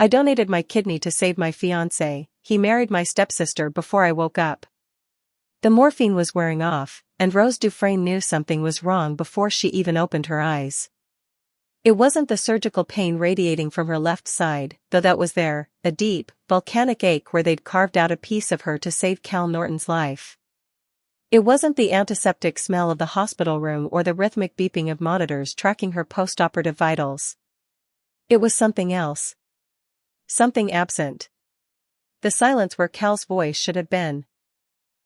I donated my kidney to save my fiancé. He married my stepsister before I woke up. The morphine was wearing off, and Rose Dufresne knew something was wrong before she even opened her eyes. It wasn't the surgical pain radiating from her left side, though that was there, a deep, volcanic ache where they'd carved out a piece of her to save Cal Norton's life. It wasn't the antiseptic smell of the hospital room or the rhythmic beeping of monitors tracking her post-operative vitals. It was something else. Something absent. The silence where Cal's voice should have been.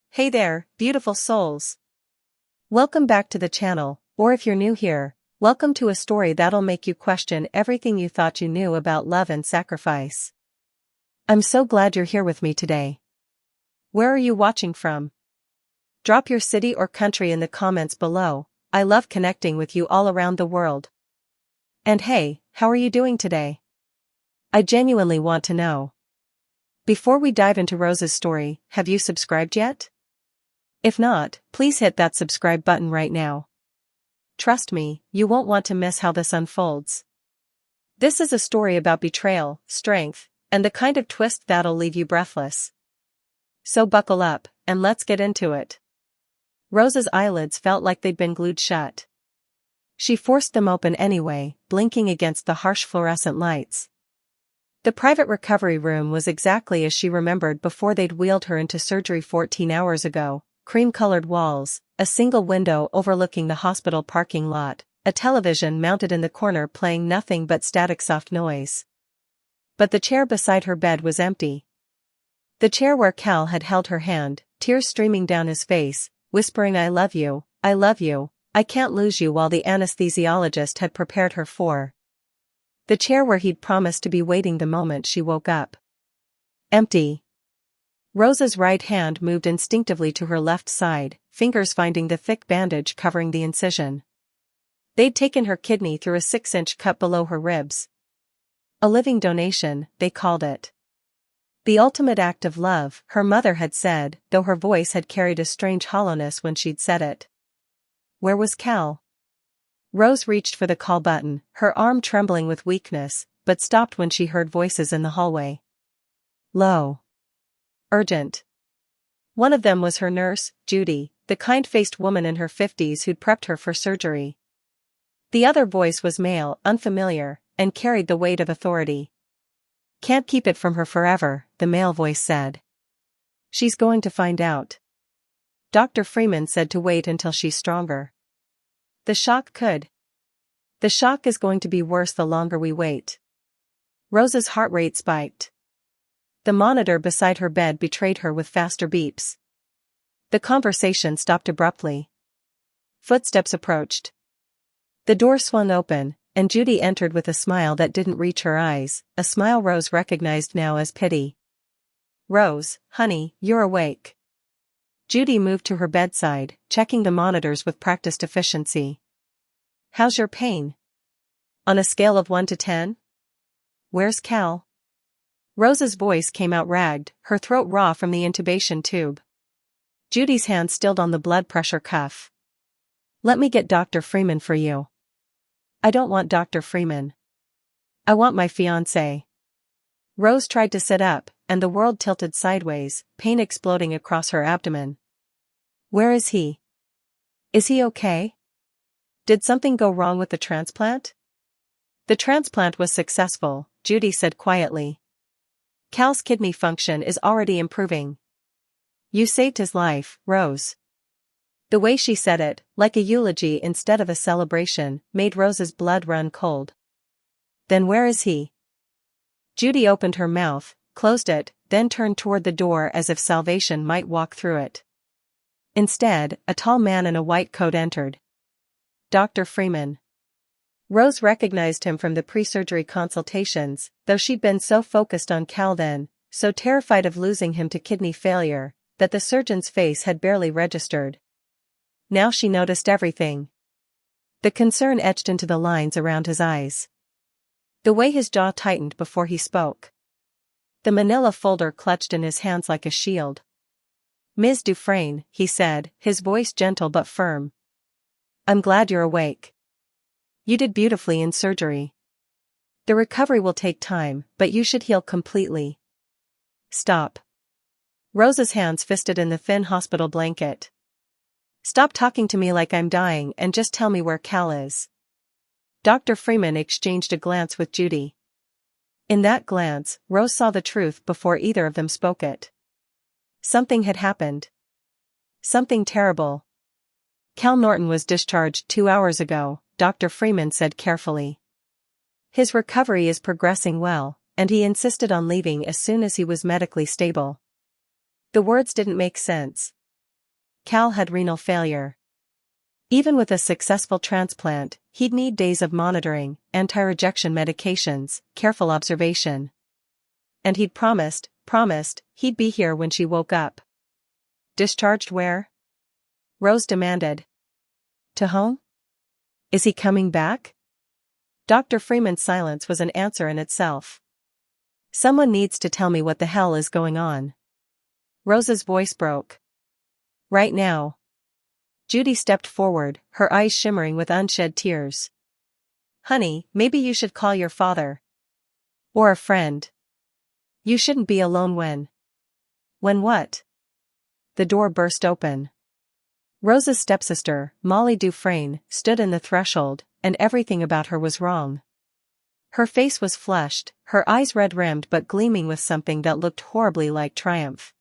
Hey there, beautiful souls. Welcome back to the channel, or if you're new here, welcome to a story that'll make you question everything you thought you knew about love and sacrifice. I'm so glad you're here with me today. Where are you watching from? Drop your city or country in the comments below. I love connecting with you all around the world. And hey, how are you doing today? I genuinely want to know. Before we dive into Rose's story, have you subscribed yet? If not, please hit that subscribe button right now. Trust me, you won't want to miss how this unfolds. This is a story about betrayal, strength, and the kind of twist that'll leave you breathless. So buckle up, and let's get into it. Rose's eyelids felt like they'd been glued shut. She forced them open anyway, blinking against the harsh fluorescent lights. The private recovery room was exactly as she remembered before they'd wheeled her into surgery 14 hours ago. Cream-colored walls, a single window overlooking the hospital parking lot, a television mounted in the corner playing nothing but static soft noise. But the chair beside her bed was empty. The chair where Cal had held her hand, tears streaming down his face, whispering I love you, I can't lose you while the anesthesiologist had prepared her for. The chair where he'd promised to be waiting the moment she woke up. Empty. Rose's right hand moved instinctively to her left side, fingers finding the thick bandage covering the incision. They'd taken her kidney through a 6-inch cut below her ribs. A living donation, they called it. The ultimate act of love, her mother had said, though her voice had carried a strange hollowness when she'd said it. Where was Cal? Rose reached for the call button, her arm trembling with weakness, but stopped when she heard voices in the hallway. Low. Urgent. One of them was her nurse, Judy, the kind-faced woman in her 50s who'd prepped her for surgery. The other voice was male, unfamiliar, and carried the weight of authority. Can't keep it from her forever, the male voice said. She's going to find out. Dr. Freeman said to wait until she's stronger. The shock is going to be worse the longer we wait. Rose's heart rate spiked. The monitor beside her bed betrayed her with faster beeps. The conversation stopped abruptly. Footsteps approached. The door swung open, and Judy entered with a smile that didn't reach her eyes, a smile Rose recognized now as pity. Rose, honey, you're awake. Judy moved to her bedside, checking the monitors with practiced efficiency. How's your pain? On a scale of 1 to 10? Where's Cal? Rose's voice came out ragged, her throat raw from the intubation tube. Judy's hand stilled on the blood pressure cuff. Let me get Dr. Freeman for you. I don't want Dr. Freeman. I want my fiancé. Rose tried to sit up, and the world tilted sideways, pain exploding across her abdomen. Where is he? Is he okay? Did something go wrong with the transplant? The transplant was successful, Judy said quietly. Cal's kidney function is already improving. You saved his life, Rose. The way she said it, like a eulogy instead of a celebration, made Rose's blood run cold. Then where is he? Judy opened her mouth, closed it, then turned toward the door as if salvation might walk through it. Instead, a tall man in a white coat entered. Dr. Freeman. Rose recognized him from the pre-surgery consultations, though she'd been so focused on Cal then, so terrified of losing him to kidney failure, that the surgeon's face had barely registered. Now she noticed everything. The concern etched into the lines around his eyes. The way his jaw tightened before he spoke. The manila folder clutched in his hands like a shield. Ms. Dufresne, he said, his voice gentle but firm. I'm glad you're awake. You did beautifully in surgery. The recovery will take time, but you should heal completely. Stop. Rose's hands fisted in the thin hospital blanket. Stop talking to me like I'm dying and just tell me where Cal is. Dr. Freeman exchanged a glance with Judy. In that glance, Rose saw the truth before either of them spoke it. Something had happened. Something terrible. Cal Norton was discharged 2 hours ago, Dr. Freeman said carefully. His recovery is progressing well, and he insisted on leaving as soon as he was medically stable. The words didn't make sense. Cal had renal failure. Even with a successful transplant, he'd need days of monitoring, anti-rejection medications, careful observation. And he'd promised he'd be here when she woke up. Discharged where? Rose demanded. To home? Is he coming back? Dr. Freeman's silence was an answer in itself. Someone needs to tell me what the hell is going on. Rose's voice broke. Right now. Judy stepped forward, her eyes shimmering with unshed tears. Honey, maybe you should call your father. Or a friend. You shouldn't be alone when. When what? The door burst open. Rose's stepsister, Molly Dufresne, stood in the threshold, and everything about her was wrong. Her face was flushed, her eyes red-rimmed but gleaming with something that looked horribly like triumph.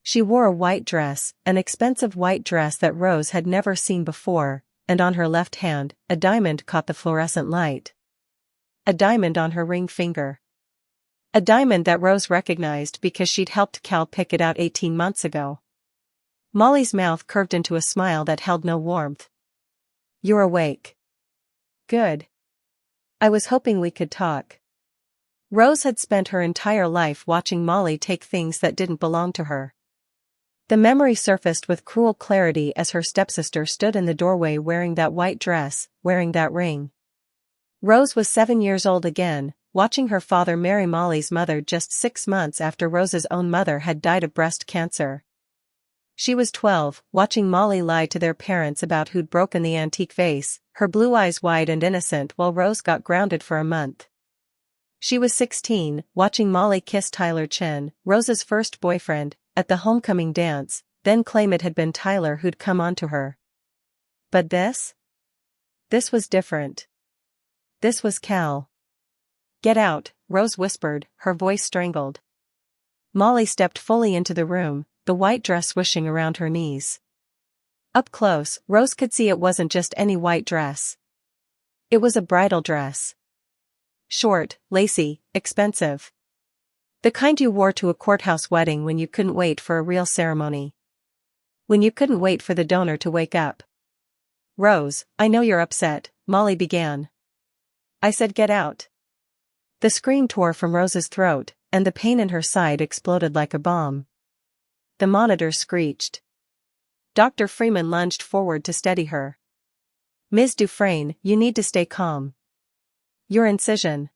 She wore a white dress, an expensive white dress that Rose had never seen before, and on her left hand, a diamond caught the fluorescent light. A diamond on her ring finger. A diamond that Rose recognized because she'd helped Cal pick it out 18 months ago. Molly's mouth curved into a smile that held no warmth. You're awake. Good. I was hoping we could talk. Rose had spent her entire life watching Molly take things that didn't belong to her. The memory surfaced with cruel clarity as her stepsister stood in the doorway wearing that white dress, wearing that ring. Rose was 7 years old again, watching her father marry Molly's mother just 6 months after Rose's own mother had died of breast cancer. She was 12, watching Molly lie to their parents about who'd broken the antique vase, her blue eyes wide and innocent while Rose got grounded for a month. She was 16, watching Molly kiss Tyler Chen, Rose's first boyfriend, at the homecoming dance, then claim it had been Tyler who'd come onto her. But this? This was different. This was Cal. Get out, Rose whispered, her voice strangled. Molly stepped fully into the room, the white dress swishing around her knees. Up close, Rose could see it wasn't just any white dress. It was a bridal dress. Short, lacy, expensive. The kind you wore to a courthouse wedding when you couldn't wait for a real ceremony. When you couldn't wait for the donor to wake up. Rose, I know you're upset, Molly began. I said get out. The scream tore from Rose's throat, and the pain in her side exploded like a bomb. The monitor screeched. Dr. Freeman lunged forward to steady her. Ms. Dufresne, you need to stay calm. Your incision.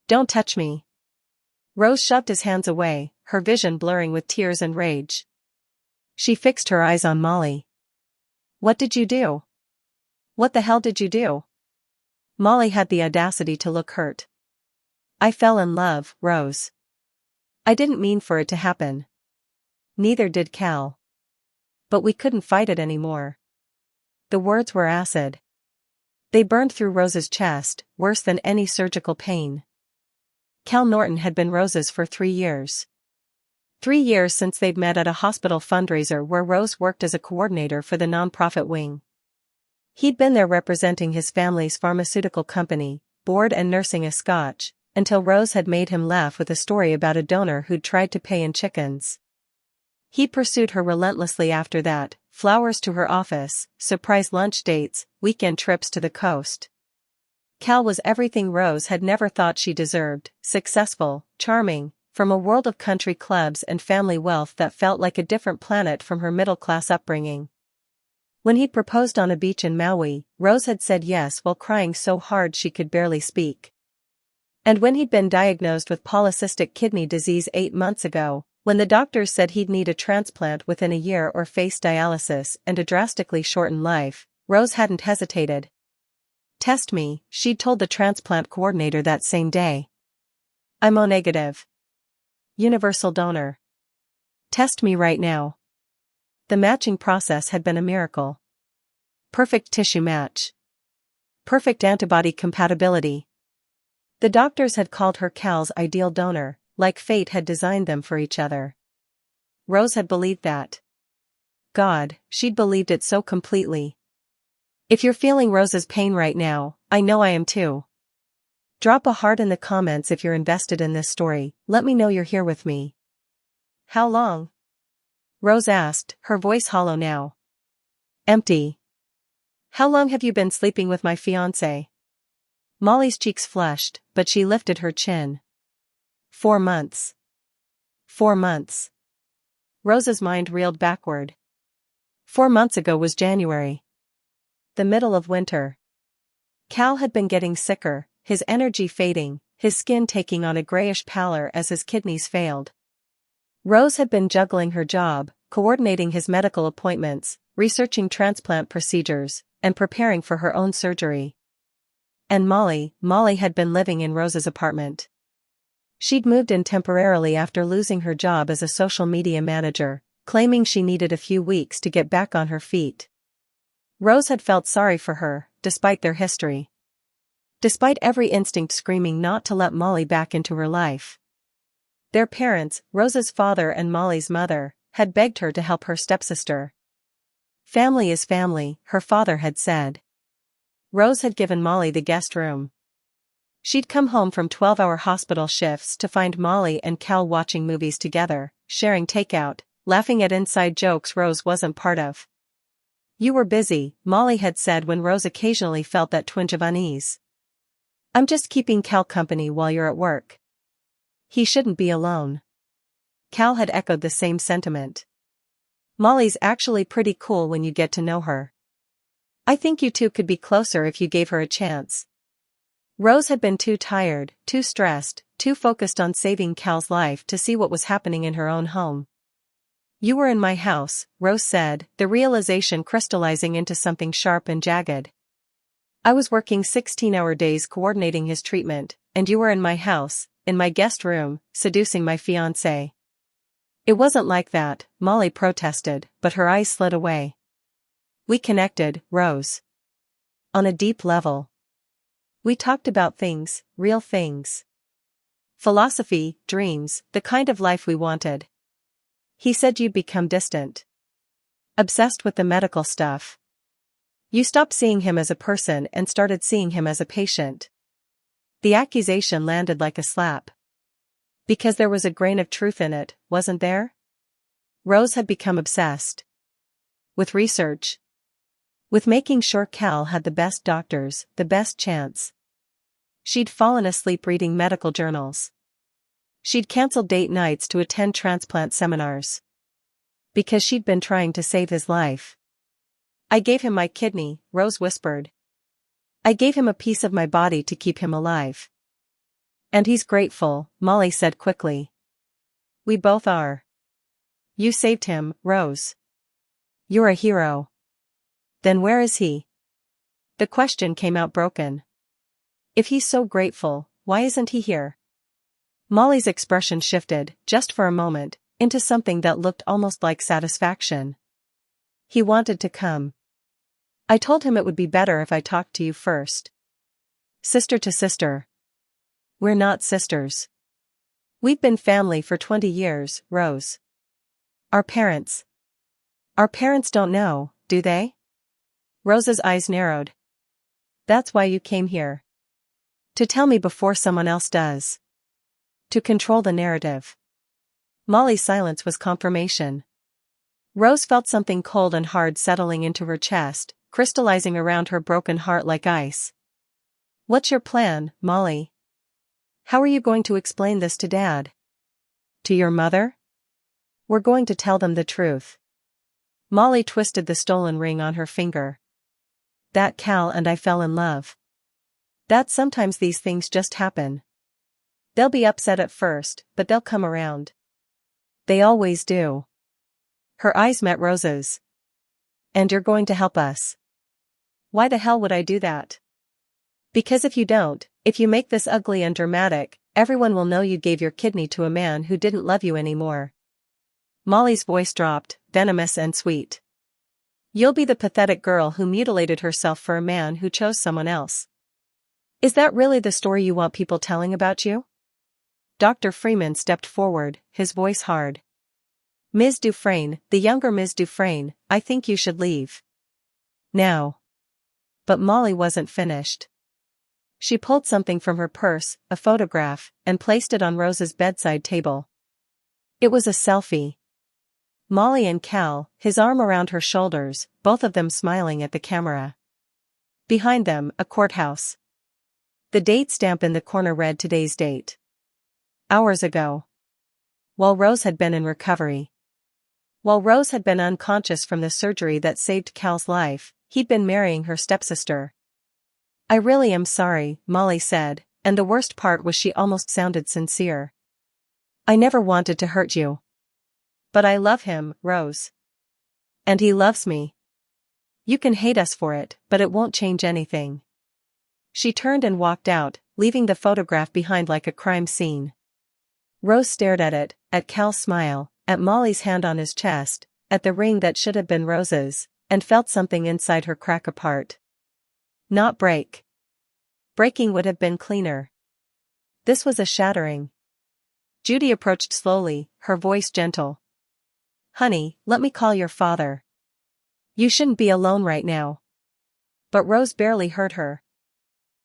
Don't touch me. Rose shoved his hands away, her vision blurring with tears and rage. She fixed her eyes on Molly. What did you do? What the hell did you do? Molly had the audacity to look hurt. I fell in love, Rose. I didn't mean for it to happen. Neither did Cal. But we couldn't fight it anymore. The words were acid. They burned through Rose's chest, worse than any surgical pain. Cal Norton had been Rose's for 3 years. 3 years since they'd met at a hospital fundraiser where Rose worked as a coordinator for the nonprofit wing. He'd been there representing his family's pharmaceutical company, bored and nursing a scotch, until Rose had made him laugh with a story about a donor who'd tried to pay in chickens. He pursued her relentlessly after that, flowers to her office, surprise lunch dates, weekend trips to the coast. Cal was everything Rose had never thought she deserved, successful, charming, from a world of country clubs and family wealth that felt like a different planet from her middle-class upbringing. When he proposed on a beach in Maui, Rose had said yes while crying so hard she could barely speak. And when he'd been diagnosed with polycystic kidney disease 8 months ago, when the doctors said he'd need a transplant within a year or face dialysis and a drastically shortened life, Rose hadn't hesitated. Test me, she'd told the transplant coordinator that same day. I'm O-negative. Universal donor. Test me right now. The matching process had been a miracle. Perfect tissue match. Perfect antibody compatibility. The doctors had called her Cal's ideal donor, like fate had designed them for each other. Rose had believed that. God, she'd believed it so completely. If you're feeling Rose's pain right now, I know I am too. Drop a heart in the comments if you're invested in this story, let me know you're here with me. How long? Rose asked, her voice hollow now. Empty. How long have you been sleeping with my fiancé? Molly's cheeks flushed, but she lifted her chin. 4 months. 4 months. Rose's mind reeled backward. 4 months ago was January. The middle of winter. Cal had been getting sicker, his energy fading, his skin taking on a grayish pallor as his kidneys failed. Rose had been juggling her job, coordinating his medical appointments, researching transplant procedures, and preparing for her own surgery. And Molly had been living in Rose's apartment. She'd moved in temporarily after losing her job as a social media manager, claiming she needed a few weeks to get back on her feet. Rose had felt sorry for her, despite their history. Despite every instinct screaming not to let Molly back into her life. Their parents, Rose's father and Molly's mother, had begged her to help her stepsister. Family is family, her father had said. Rose had given Molly the guest room. She'd come home from 12-hour hospital shifts to find Molly and Cal watching movies together, sharing takeout, laughing at inside jokes Rose wasn't part of. You were busy, Molly had said when Rose occasionally felt that twinge of unease. I'm just keeping Cal company while you're at work. He shouldn't be alone. Cal had echoed the same sentiment. Molly's actually pretty cool when you get to know her. I think you two could be closer if you gave her a chance. Rose had been too tired, too stressed, too focused on saving Cal's life to see what was happening in her own home. You were in my house, Rose said, the realization crystallizing into something sharp and jagged. I was working 16-hour days coordinating his treatment, and you were in my house, in my guest room, seducing my fiancé. It wasn't like that, Molly protested, but her eyes slid away. We connected, Rose. On a deep level. We talked about things, real things. Philosophy, dreams, the kind of life we wanted. He said you'd become distant. Obsessed with the medical stuff. You stopped seeing him as a person and started seeing him as a patient. The accusation landed like a slap. Because there was a grain of truth in it, wasn't there? Rose had become obsessed. With research. With making sure Cal had the best doctors, the best chance. She'd fallen asleep reading medical journals. She'd canceled date nights to attend transplant seminars. Because she'd been trying to save his life. I gave him my kidney, Rose whispered. I gave him a piece of my body to keep him alive. And he's grateful, Molly said quickly. We both are. You saved him, Rose. You're a hero. Then where is he? The question came out broken. If he's so grateful, why isn't he here? Molly's expression shifted, just for a moment, into something that looked almost like satisfaction. He wanted to come. I told him it would be better if I talked to you first. Sister to sister. We're not sisters. We've been family for 20 years, Rose. Our parents don't know, do they? Rose's eyes narrowed. That's why you came here. To tell me before someone else does. To control the narrative. Molly's silence was confirmation. Rose felt something cold and hard settling into her chest, crystallizing around her broken heart like ice. What's your plan, Molly? How are you going to explain this to Dad? To your mother? We're going to tell them the truth. Molly twisted the stolen ring on her finger. That Cal and I fell in love. That sometimes these things just happen. They'll be upset at first, but they'll come around. They always do. Her eyes met Rose's. And you're going to help us. Why the hell would I do that? Because if you don't, if you make this ugly and dramatic, everyone will know you gave your kidney to a man who didn't love you anymore. Molly's voice dropped, venomous and sweet. You'll be the pathetic girl who mutilated herself for a man who chose someone else. Is that really the story you want people telling about you? Dr. Freeman stepped forward, his voice hard. Ms. Dufresne, the younger Ms. Dufresne, I think you should leave. Now. But Molly wasn't finished. She pulled something from her purse, a photograph, and placed it on Rose's bedside table. It was a selfie. Molly and Cal, his arm around her shoulders, both of them smiling at the camera. Behind them, a courthouse. The date stamp in the corner read today's date. Hours ago. While Rose had been in recovery. While Rose had been unconscious from the surgery that saved Cal's life, he'd been marrying her stepsister. I really am sorry, Molly said, and the worst part was she almost sounded sincere. I never wanted to hurt you. But I love him, Rose. And he loves me. You can hate us for it, but it won't change anything. She turned and walked out, leaving the photograph behind like a crime scene. Rose stared at it, at Cal's smile, at Molly's hand on his chest, at the ring that should have been Rose's, and felt something inside her crack apart. Not break. Breaking would have been cleaner. This was a shattering. Judy approached slowly, her voice gentle. Honey, let me call your father. You shouldn't be alone right now. But Rose barely heard her.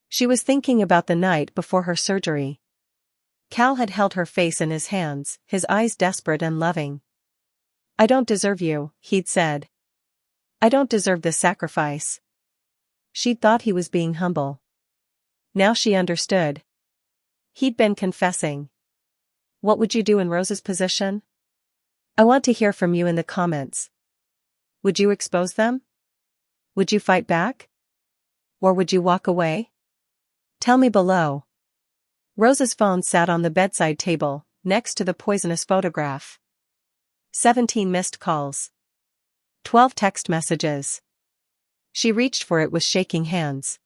She was thinking about the night before her surgery. Cal had held her face in his hands, his eyes desperate and loving. I don't deserve you, he'd said. I don't deserve this sacrifice. She'd thought he was being humble. Now she understood. He'd been confessing. What would you do in Rose's position? I want to hear from you in the comments. Would you expose them? Would you fight back? Or would you walk away? Tell me below. Rose's phone sat on the bedside table, next to the poisonous photograph. 17 missed calls. 12 text messages. She reached for it with shaking hands.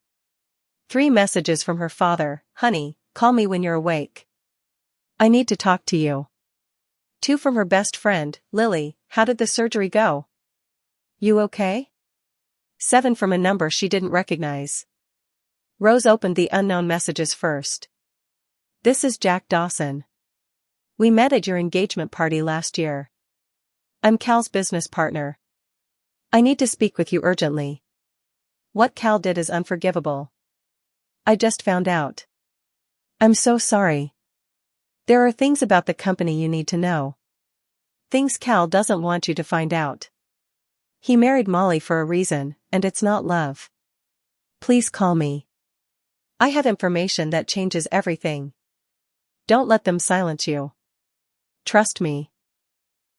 3 messages from her father, honey, call me when you're awake. I need to talk to you. 2 from her best friend, Lily, how did the surgery go? You okay? 7 from a number she didn't recognize. Rose opened the unknown messages first. This is Jack Dawson. We met at your engagement party last year. I'm Cal's business partner. I need to speak with you urgently. What Cal did is unforgivable. I just found out. I'm so sorry. There are things about the company you need to know. Things Cal doesn't want you to find out. He married Molly for a reason, and it's not love. Please call me. I have information that changes everything. Don't let them silence you. Trust me.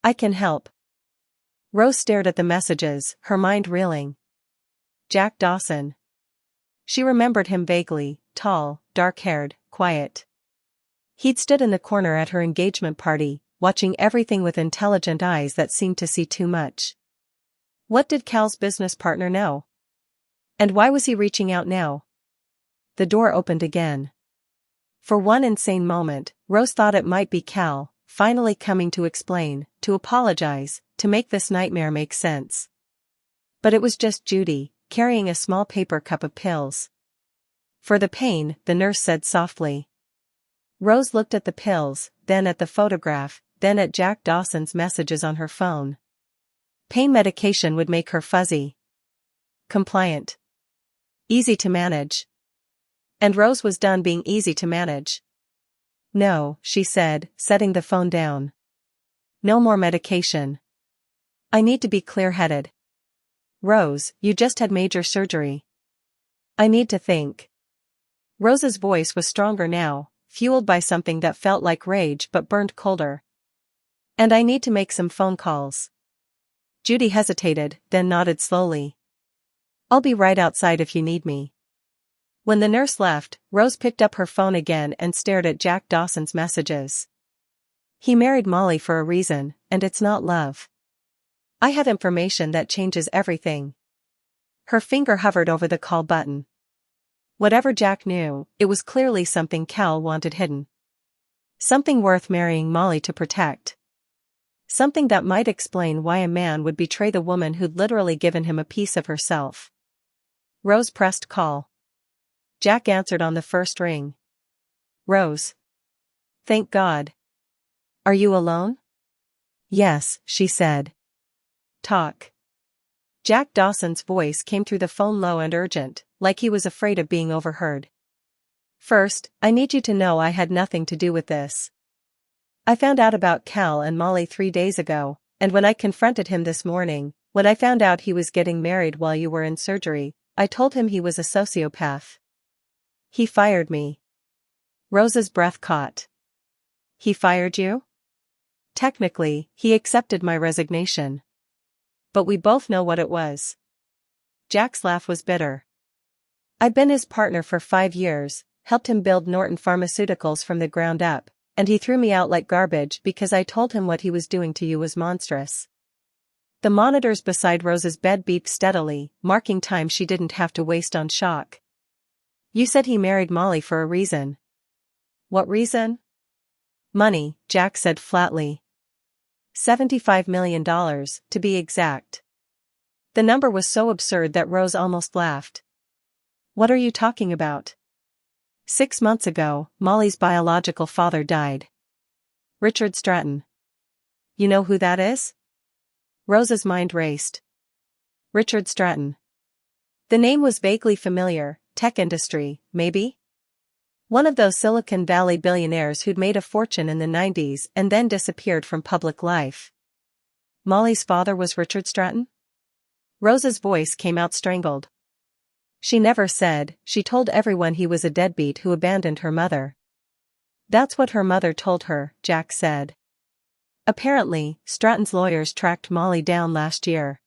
I can help. Rose stared at the messages, her mind reeling. Jack Dawson. She remembered him vaguely, tall, dark-haired, quiet. He'd stood in the corner at her engagement party, watching everything with intelligent eyes that seemed to see too much. What did Cal's business partner know? And why was he reaching out now? The door opened again. For one insane moment, Rose thought it might be Cal, finally coming to explain, to apologize, to make this nightmare make sense. But it was just Judy, carrying a small paper cup of pills. For the pain, the nurse said softly. Rose looked at the pills, then at the photograph, then at Jack Dawson's messages on her phone. Pain medication would make her fuzzy. Compliant. Easy to manage. And Rose was done being easy to manage. No, she said, setting the phone down. No more medication. I need to be clear-headed. Rose, you just had major surgery. I need to think. Rose's voice was stronger now, fueled by something that felt like rage but burned colder. And I need to make some phone calls. Judy hesitated, then nodded slowly. I'll be right outside if you need me. When the nurse left, Rose picked up her phone again and stared at Jack Dawson's messages. He married Molly for a reason, and it's not love. I have information that changes everything. Her finger hovered over the call button. Whatever Jack knew, it was clearly something Cal wanted hidden. Something worth marrying Molly to protect. Something that might explain why a man would betray the woman who'd literally given him a piece of herself. Rose pressed call. Jack answered on the first ring. Rose. Thank God. Are you alone? Yes, she said. Talk. Jack Dawson's voice came through the phone low and urgent, like he was afraid of being overheard. First, I need you to know I had nothing to do with this. I found out about Cal and Molly 3 days ago, and when I confronted him this morning, when I found out he was getting married while you were in surgery, I told him he was a sociopath. He fired me. Rose's breath caught. He fired you? Technically, he accepted my resignation. But we both know what it was. Jack's laugh was bitter. I've been his partner for 5 years, helped him build Norton Pharmaceuticals from the ground up, and he threw me out like garbage because I told him what he was doing to you was monstrous. The monitors beside Rose's bed beeped steadily, marking time she didn't have to waste on shock. You said he married Molly for a reason. What reason? Money, Jack said flatly. $75 million, to be exact. The number was so absurd that Rose almost laughed. What are you talking about? 6 months ago, Molly's biological father died. Richard Stratton. You know who that is? Rose's mind raced. Richard Stratton. The name was vaguely familiar. Tech industry, maybe? One of those Silicon Valley billionaires who'd made a fortune in the 90s and then disappeared from public life. Molly's father was Richard Stratton? Rose's voice came out strangled. She never said, she told everyone he was a deadbeat who abandoned her mother. That's what her mother told her, Jack said. Apparently, Stratton's lawyers tracked Molly down last year.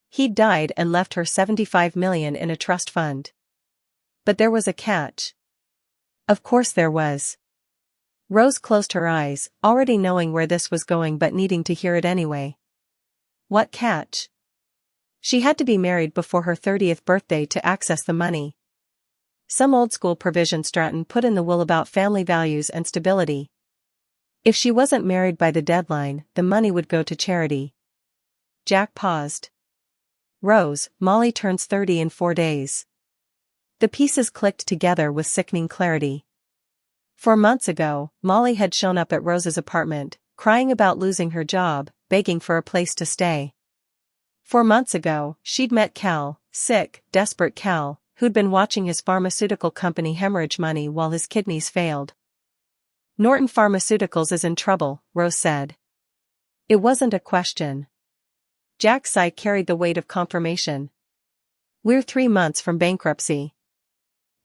He'd died and left her $75 million in a trust fund. But there was a catch. Of course there was. Rose closed her eyes, already knowing where this was going but needing to hear it anyway. What catch? She had to be married before her 30th birthday to access the money. Some old-school provision Stratton put in the will about family values and stability. If she wasn't married by the deadline, the money would go to charity. Jack paused. Rose, Molly turns 30 in 4 days. The pieces clicked together with sickening clarity. 4 months ago, Molly had shown up at Rose's apartment, crying about losing her job, begging for a place to stay. 4 months ago, she'd met Cal, sick, desperate Cal, who'd been watching his pharmaceutical company hemorrhage money while his kidneys failed. Norton Pharmaceuticals is in trouble, Rose said. It wasn't a question. Jack's sigh carried the weight of confirmation. We're 3 months from bankruptcy.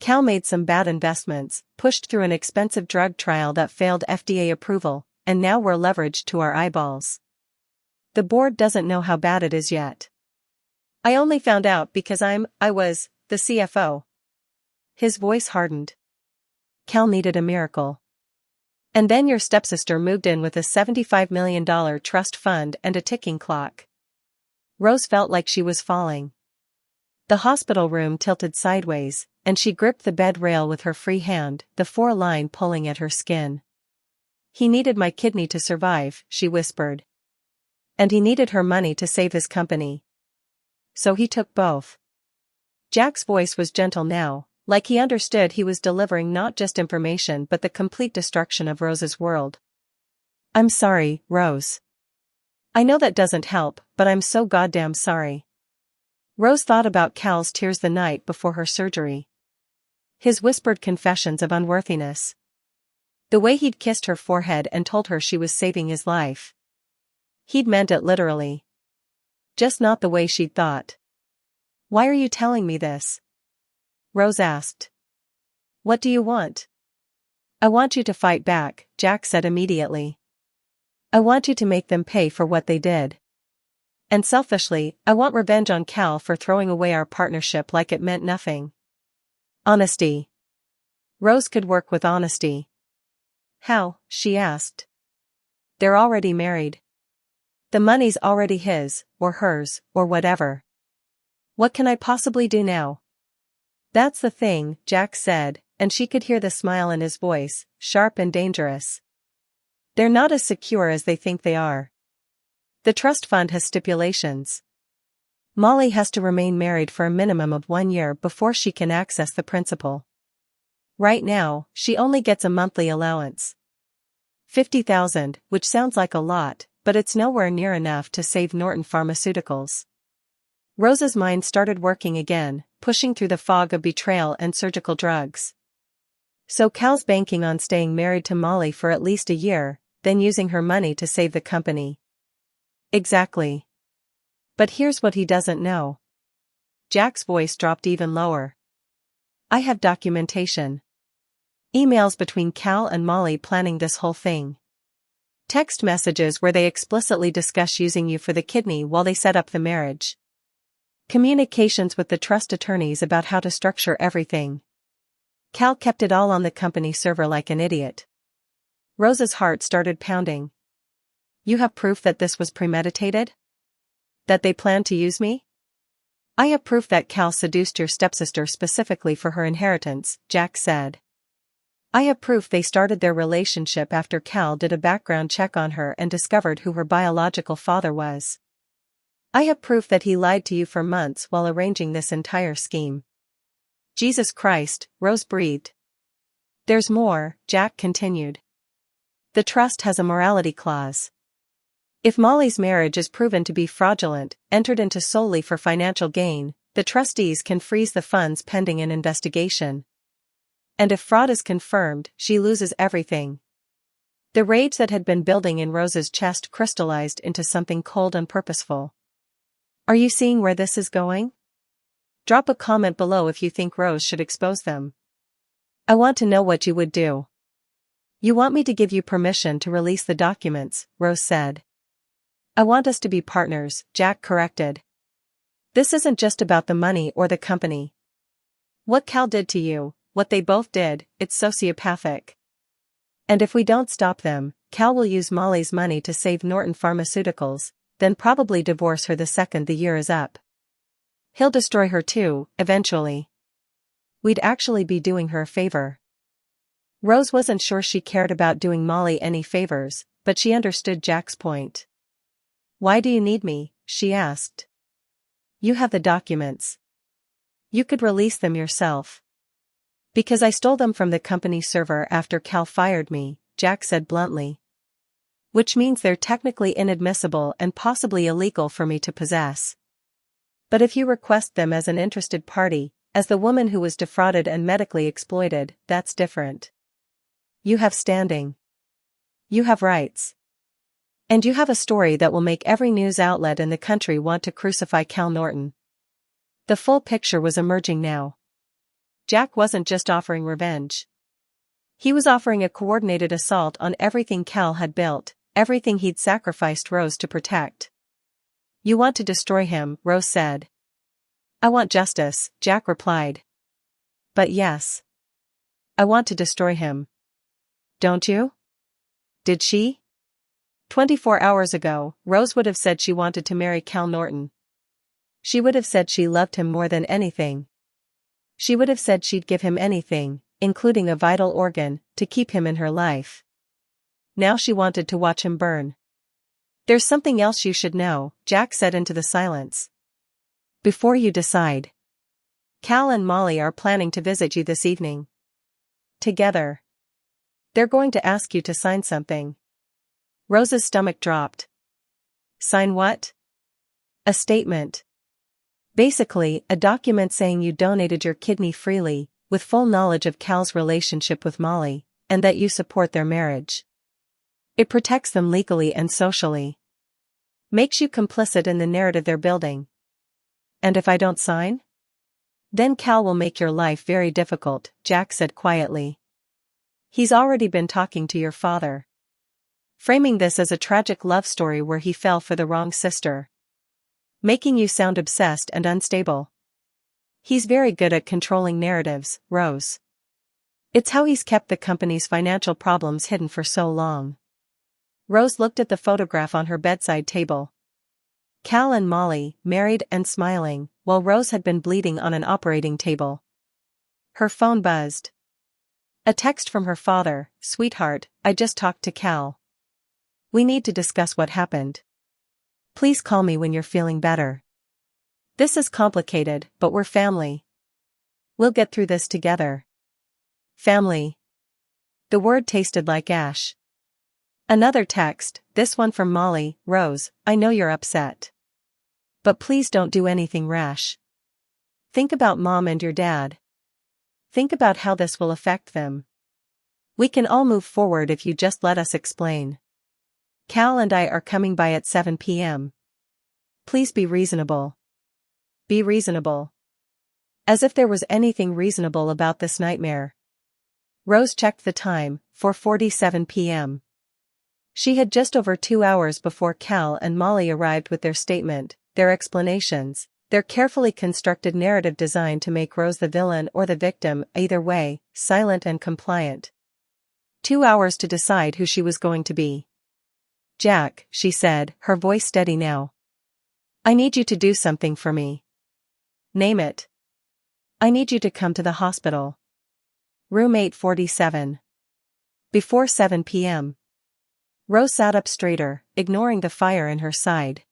Cal made some bad investments, pushed through an expensive drug trial that failed FDA approval, and now we're leveraged to our eyeballs. The board doesn't know how bad it is yet. I only found out because I was the CFO. His voice hardened. Cal needed a miracle. And then your stepsister moved in with a $75 million trust fund and a ticking clock. Rose felt like she was falling. The hospital room tilted sideways, and she gripped the bed rail with her free hand, the 4-line pulling at her skin. He needed my kidney to survive, she whispered. And he needed her money to save his company. So he took both. Jack's voice was gentle now, like he understood he was delivering not just information but the complete destruction of Rose's world. I'm sorry, Rose. I know that doesn't help, but I'm so goddamn sorry. Rose thought about Cal's tears the night before her surgery. His whispered confessions of unworthiness. The way he'd kissed her forehead and told her she was saving his life. He'd meant it literally. Just not the way she'd thought. Why are you telling me this? Rose asked. What do you want? I want you to fight back, Jack said immediately. I want you to make them pay for what they did. And selfishly, I want revenge on Cal for throwing away our partnership like it meant nothing. Honesty. Rose could work with honesty. How? She asked. They're already married. The money's already his, or hers, or whatever. What can I possibly do now? That's the thing, Jack said, and she could hear the smile in his voice, sharp and dangerous. They're not as secure as they think they are. The trust fund has stipulations. Molly has to remain married for a minimum of 1 year before she can access the principal. Right now, she only gets a monthly allowance. 50,000, which sounds like a lot, but it's nowhere near enough to save Norton Pharmaceuticals. Rose's mind started working again, pushing through the fog of betrayal and surgical drugs. So Cal's banking on staying married to Molly for at least a year, then using her money to save the company. Exactly. But here's what he doesn't know. Jack's voice dropped even lower. I have documentation. Emails between Cal and Molly planning this whole thing. Text messages where they explicitly discuss using you for the kidney while they set up the marriage. Communications with the trust attorneys about how to structure everything. Cal kept it all on the company server like an idiot. Rose's heart started pounding. You have proof that this was premeditated? That they planned to use me? I have proof that Cal seduced your stepsister specifically for her inheritance, Jack said. I have proof they started their relationship after Cal did a background check on her and discovered who her biological father was. I have proof that he lied to you for months while arranging this entire scheme. Jesus Christ, Rose breathed. There's more, Jack continued. The trust has a morality clause. If Molly's marriage is proven to be fraudulent, entered into solely for financial gain, the trustees can freeze the funds pending an investigation. And if fraud is confirmed, she loses everything. The rage that had been building in Rose's chest crystallized into something cold and purposeful. Are you seeing where this is going? Drop a comment below if you think Rose should expose them. I want to know what you would do. You want me to give you permission to release the documents, Rose said. I want us to be partners, Jack corrected. This isn't just about the money or the company. What Cal did to you, what they both did, it's sociopathic. And if we don't stop them, Cal will use Molly's money to save Norton Pharmaceuticals, then probably divorce her the second the year is up. He'll destroy her too, eventually. We'd actually be doing her a favor. Rose wasn't sure she cared about doing Molly any favors, but she understood Jack's point. Why do you need me? She asked. You have the documents. You could release them yourself. Because I stole them from the company server after Cal fired me, Jack said bluntly. Which means they're technically inadmissible and possibly illegal for me to possess. But if you request them as an interested party, as the woman who was defrauded and medically exploited, that's different. You have standing. You have rights. And you have a story that will make every news outlet in the country want to crucify Cal Norton. The full picture was emerging now. Jack wasn't just offering revenge. He was offering a coordinated assault on everything Cal had built, everything he'd sacrificed Rose to protect. You want to destroy him, Rose said. I want justice, Jack replied. But yes. I want to destroy him. Don't you? Did she? 24 hours ago, Rose would have said she wanted to marry Cal Norton. She would have said she loved him more than anything. She would have said she'd give him anything, including a vital organ, to keep him in her life. Now she wanted to watch him burn. There's something else you should know, Jack said into the silence. Before you decide. Cal and Molly are planning to visit you this evening. Together. They're going to ask you to sign something. Rose's stomach dropped. Sign what? A statement. Basically, a document saying you donated your kidney freely, with full knowledge of Cal's relationship with Molly, and that you support their marriage. It protects them legally and socially. Makes you complicit in the narrative they're building. And if I don't sign? Then Cal will make your life very difficult, Jack said quietly. He's already been talking to your father. Framing this as a tragic love story where he fell for the wrong sister. Making you sound obsessed and unstable. He's very good at controlling narratives, Rose. It's how he's kept the company's financial problems hidden for so long. Rose looked at the photograph on her bedside table. Cal and Molly, married and smiling, while Rose had been bleeding on an operating table. Her phone buzzed. A text from her father. "Sweetheart, I just talked to Cal. We need to discuss what happened. Please call me when you're feeling better. This is complicated, but we're family. We'll get through this together." Family. The word tasted like ash. Another text, this one from Molly. "Rose, I know you're upset. But please don't do anything rash. Think about Mom and your dad. Think about how this will affect them. We can all move forward if you just let us explain. Cal and I are coming by at 7 p.m. Please be reasonable. Be reasonable." As if there was anything reasonable about this nightmare. Rose checked the time, 4:47 p.m. She had just over 2 hours before Cal and Molly arrived with their statement, their explanations, their carefully constructed narrative designed to make Rose the villain or the victim, either way, silent and compliant. 2 hours to decide who she was going to be. "Jack," she said, her voice steady now. "I need you to do something for me. Name it. I need you to come to the hospital. Room 847. Before 7 p.m. Rose sat up straighter, ignoring the fire in her side.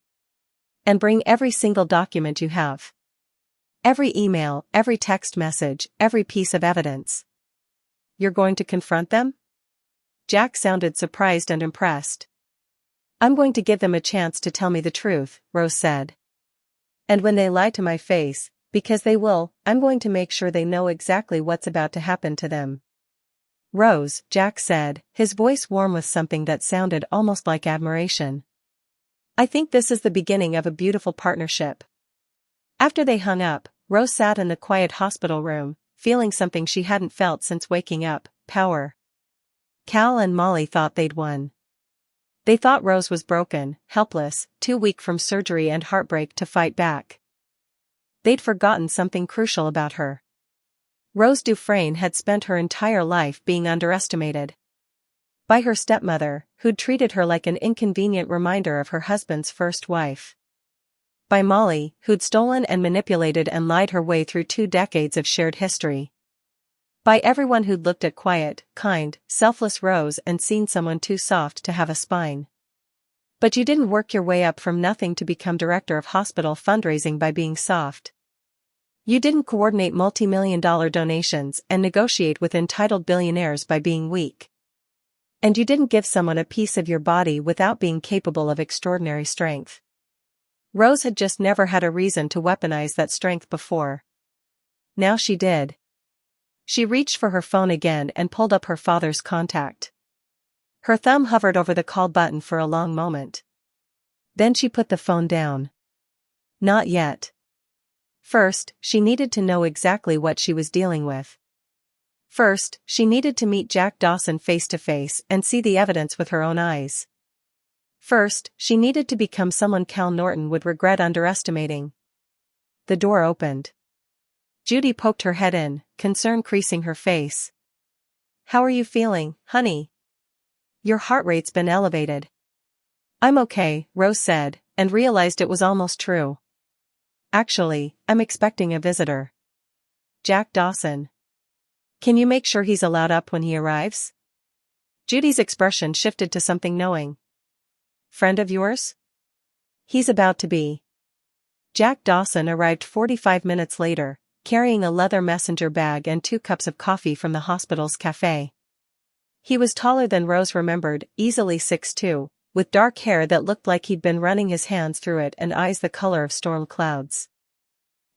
"And bring every single document you have. Every email, every text message, every piece of evidence." "You're going to confront them?" Jack sounded surprised and impressed. "I'm going to give them a chance to tell me the truth," Rose said. "And when they lie to my face, because they will, I'm going to make sure they know exactly what's about to happen to them." "Rose," Jack said, his voice warm with something that sounded almost like admiration. "I think this is the beginning of a beautiful partnership." After they hung up, Rose sat in the quiet hospital room, feeling something she hadn't felt since waking up, power. Cal and Molly thought they'd won. They thought Rose was broken, helpless, too weak from surgery and heartbreak to fight back. They'd forgotten something crucial about her. Rose Dufresne had spent her entire life being underestimated. By her stepmother, who'd treated her like an inconvenient reminder of her husband's first wife. By Molly, who'd stolen and manipulated and lied her way through 2 decades of shared history. By everyone who'd looked at quiet, kind, selfless Rose and seen someone too soft to have a spine. But you didn't work your way up from nothing to become director of hospital fundraising by being soft. You didn't coordinate multi-million-dollar donations and negotiate with entitled billionaires by being weak. And you didn't give someone a piece of your body without being capable of extraordinary strength. Rose had just never had a reason to weaponize that strength before. Now she did. She reached for her phone again and pulled up her father's contact. Her thumb hovered over the call button for a long moment. Then she put the phone down. Not yet. First, she needed to know exactly what she was dealing with. First, she needed to meet Jack Dawson face to face and see the evidence with her own eyes. First, she needed to become someone Cal Norton would regret underestimating. The door opened. Judy poked her head in, concern creasing her face. "How are you feeling, honey? Your heart rate's been elevated." "I'm okay," Rose said, and realized it was almost true. "Actually, I'm expecting a visitor. Jack Dawson. Can you make sure he's allowed up when he arrives?" Judy's expression shifted to something knowing. "Friend of yours?" "He's about to be." Jack Dawson arrived 45 minutes later, carrying a leather messenger bag and 2 cups of coffee from the hospital's cafe. He was taller than Rose remembered, easily 6'2", with dark hair that looked like he'd been running his hands through it and eyes the color of storm clouds.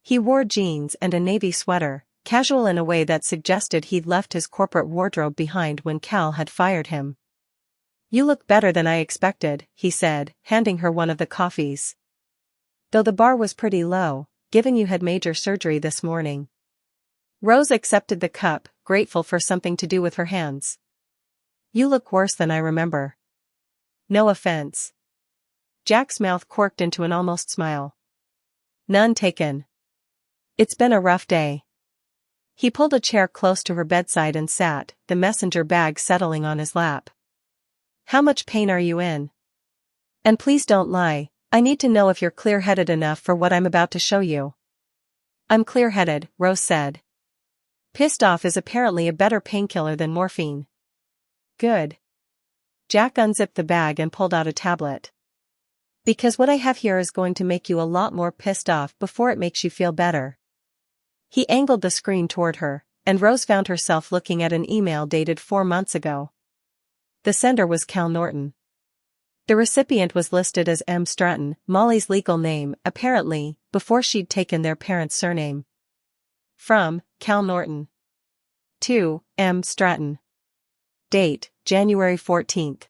He wore jeans and a navy sweater, casual in a way that suggested he'd left his corporate wardrobe behind when Cal had fired him. "You look better than I expected," he said, handing her one of the coffees. "Though the bar was pretty low, given you had major surgery this morning." Rose accepted the cup, grateful for something to do with her hands. "You look worse than I remember." "No offense." Jack's mouth quirked into an almost smile. "None taken. It's been a rough day." He pulled a chair close to her bedside and sat, the messenger bag settling on his lap. "How much pain are you in? And please don't lie, I need to know if you're clear-headed enough for what I'm about to show you." "I'm clear-headed," Rose said. Pissed off is apparently a better painkiller than morphine. Good. Jack unzipped the bag and pulled out a tablet. Because what I have here is going to make you a lot more pissed off before it makes you feel better. He angled the screen toward her, and Rose found herself looking at an email dated 4 months ago. The sender was Cal Norton. The recipient was listed as M. Stratton, Molly's legal name, apparently, before she'd taken their parents' surname. From, Cal Norton. To, M. Stratton. Date, January 14th.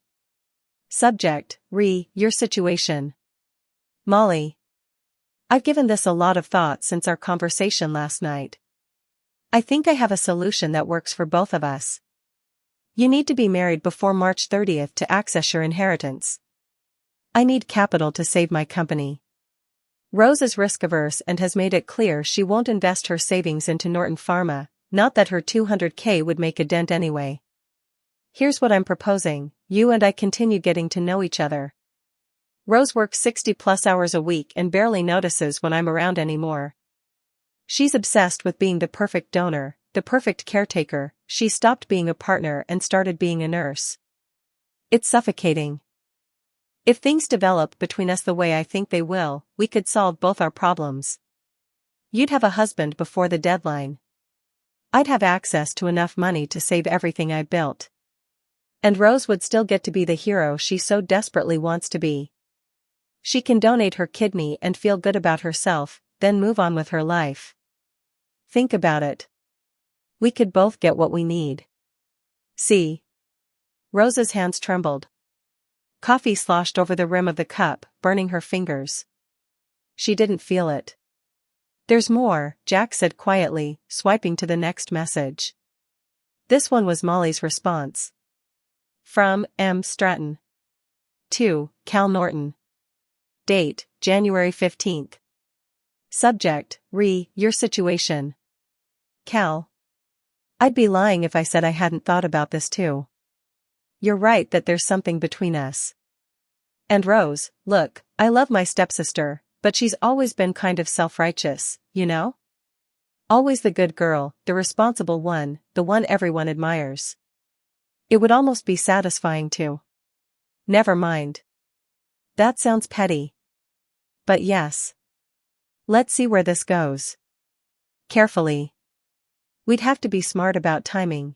Subject, your situation. Molly. I've given this a lot of thought since our conversation last night. I think I have a solution that works for both of us. You need to be married before March 30th to access your inheritance. I need capital to save my company. Rose is risk-averse and has made it clear she won't invest her savings into Norton Pharma, not that her $200K would make a dent anyway. Here's what I'm proposing: you and I continue getting to know each other. Rose works 60+ hours a week and barely notices when I'm around anymore. She's obsessed with being the perfect donor, the perfect caretaker. She stopped being a partner and started being a nurse. It's suffocating. If things develop between us the way I think they will, we could solve both our problems. You'd have a husband before the deadline. I'd have access to enough money to save everything I built. And Rose would still get to be the hero she so desperately wants to be. She can donate her kidney and feel good about herself, then move on with her life. Think about it. We could both get what we need. See? Rose's hands trembled. Coffee sloshed over the rim of the cup, burning her fingers. She didn't feel it. There's more, Jack said quietly, swiping to the next message. This one was Molly's response. From, M. Stratton. To, Cal Norton. Date, January 15th. Subject, your situation. Cal. I'd be lying if I said I hadn't thought about this too. You're right that there's something between us. And Rose, look, I love my stepsister, but she's always been kind of self-righteous, you know? Always the good girl, the responsible one, the one everyone admires. It would almost be satisfying to. Never mind. That sounds petty. But yes. Let's see where this goes. Carefully. We'd have to be smart about timing.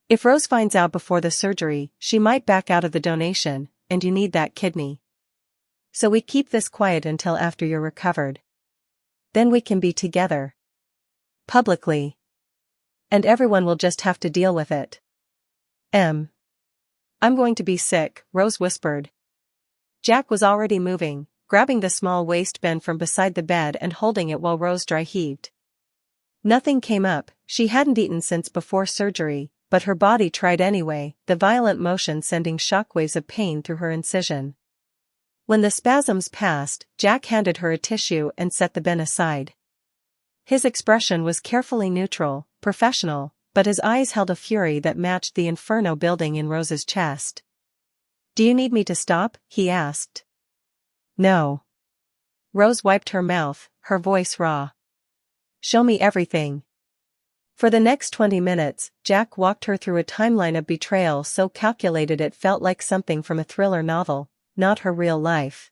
If Rose finds out before the surgery, she might back out of the donation, and you need that kidney. So we keep this quiet until after you're recovered. Then we can be together. Publicly. And everyone will just have to deal with it. I'm going to be sick, Rose whispered. Jack was already moving, grabbing the small waistband from beside the bed and holding it while Rose dry heaved. Nothing came up. She hadn't eaten since before surgery, but her body tried anyway, the violent motion sending shockwaves of pain through her incision. When the spasms passed, Jack handed her a tissue and set the bin aside. His expression was carefully neutral, professional, but his eyes held a fury that matched the inferno building in Rose's chest. Do you need me to stop? He asked. No. Rose wiped her mouth, her voice raw. Show me everything. For the next 20 minutes, Jack walked her through a timeline of betrayal so calculated it felt like something from a thriller novel, not her real life.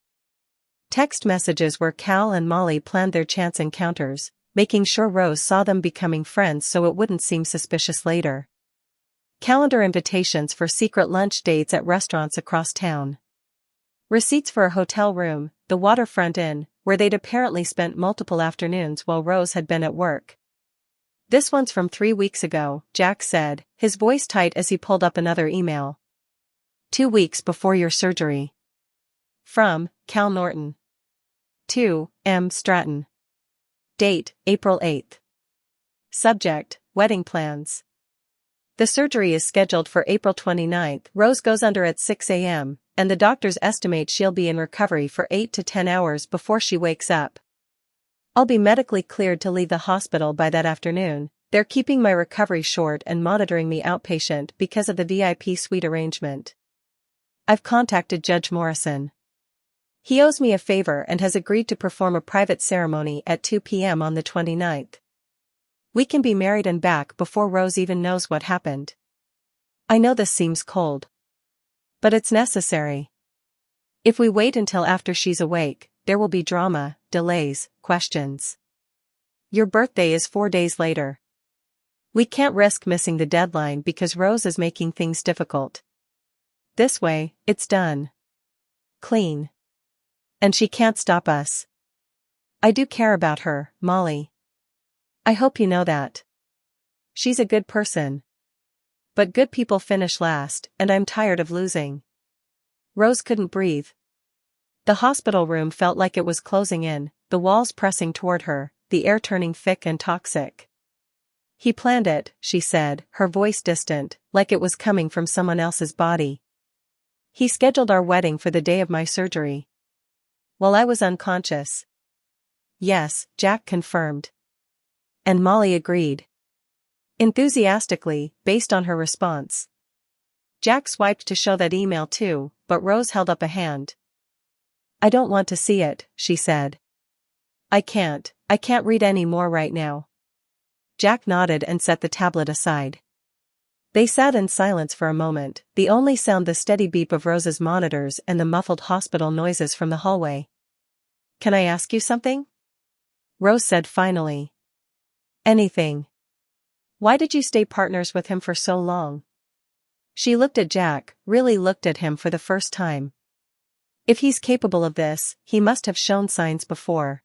Text messages where Cal and Molly planned their chance encounters, making sure Rose saw them becoming friends so it wouldn't seem suspicious later. Calendar invitations for secret lunch dates at restaurants across town. Receipts for a hotel room, the Waterfront Inn, where they'd apparently spent multiple afternoons while Rose had been at work. This one's from 3 weeks ago, Jack said, his voice tight as he pulled up another email. 2 weeks before your surgery. From, Cal Norton. To, M. Stratton. Date, April 8th. Subject, wedding plans. The surgery is scheduled for April 29th. Rose goes under at 6 a.m., and the doctors estimate she'll be in recovery for 8 to 10 hours before she wakes up. I'll be medically cleared to leave the hospital by that afternoon. They're keeping my recovery short and monitoring me outpatient because of the VIP suite arrangement. I've contacted Judge Morrison. He owes me a favor and has agreed to perform a private ceremony at 2 p.m. on the 29th. We can be married and back before Rose even knows what happened. I know this seems cold. But it's necessary. If we wait until after she's awake, there will be drama, delays, questions. Your birthday is 4 days later. We can't risk missing the deadline because Rose is making things difficult. This way, it's done. Clean. And she can't stop us. I do care about her, Molly. I hope you know that. She's a good person. But good people finish last, and I'm tired of losing. Rose couldn't breathe. The hospital room felt like it was closing in, the walls pressing toward her, the air turning thick and toxic. He planned it, she said, her voice distant, like it was coming from someone else's body. He scheduled our wedding for the day of my surgery. While I was unconscious. Yes, Jack confirmed. And Molly agreed. Enthusiastically, based on her response. Jack swiped to show that email too, but Rose held up a hand. I don't want to see it, she said. I can't read any more right now. Jack nodded and set the tablet aside. They sat in silence for a moment, the only sound the steady beep of Rose's monitors and the muffled hospital noises from the hallway. Can I ask you something? Rose said finally. Anything. Why did you stay partners with him for so long? She looked at Jack, really looked at him for the first time. If he's capable of this, he must have shown signs before.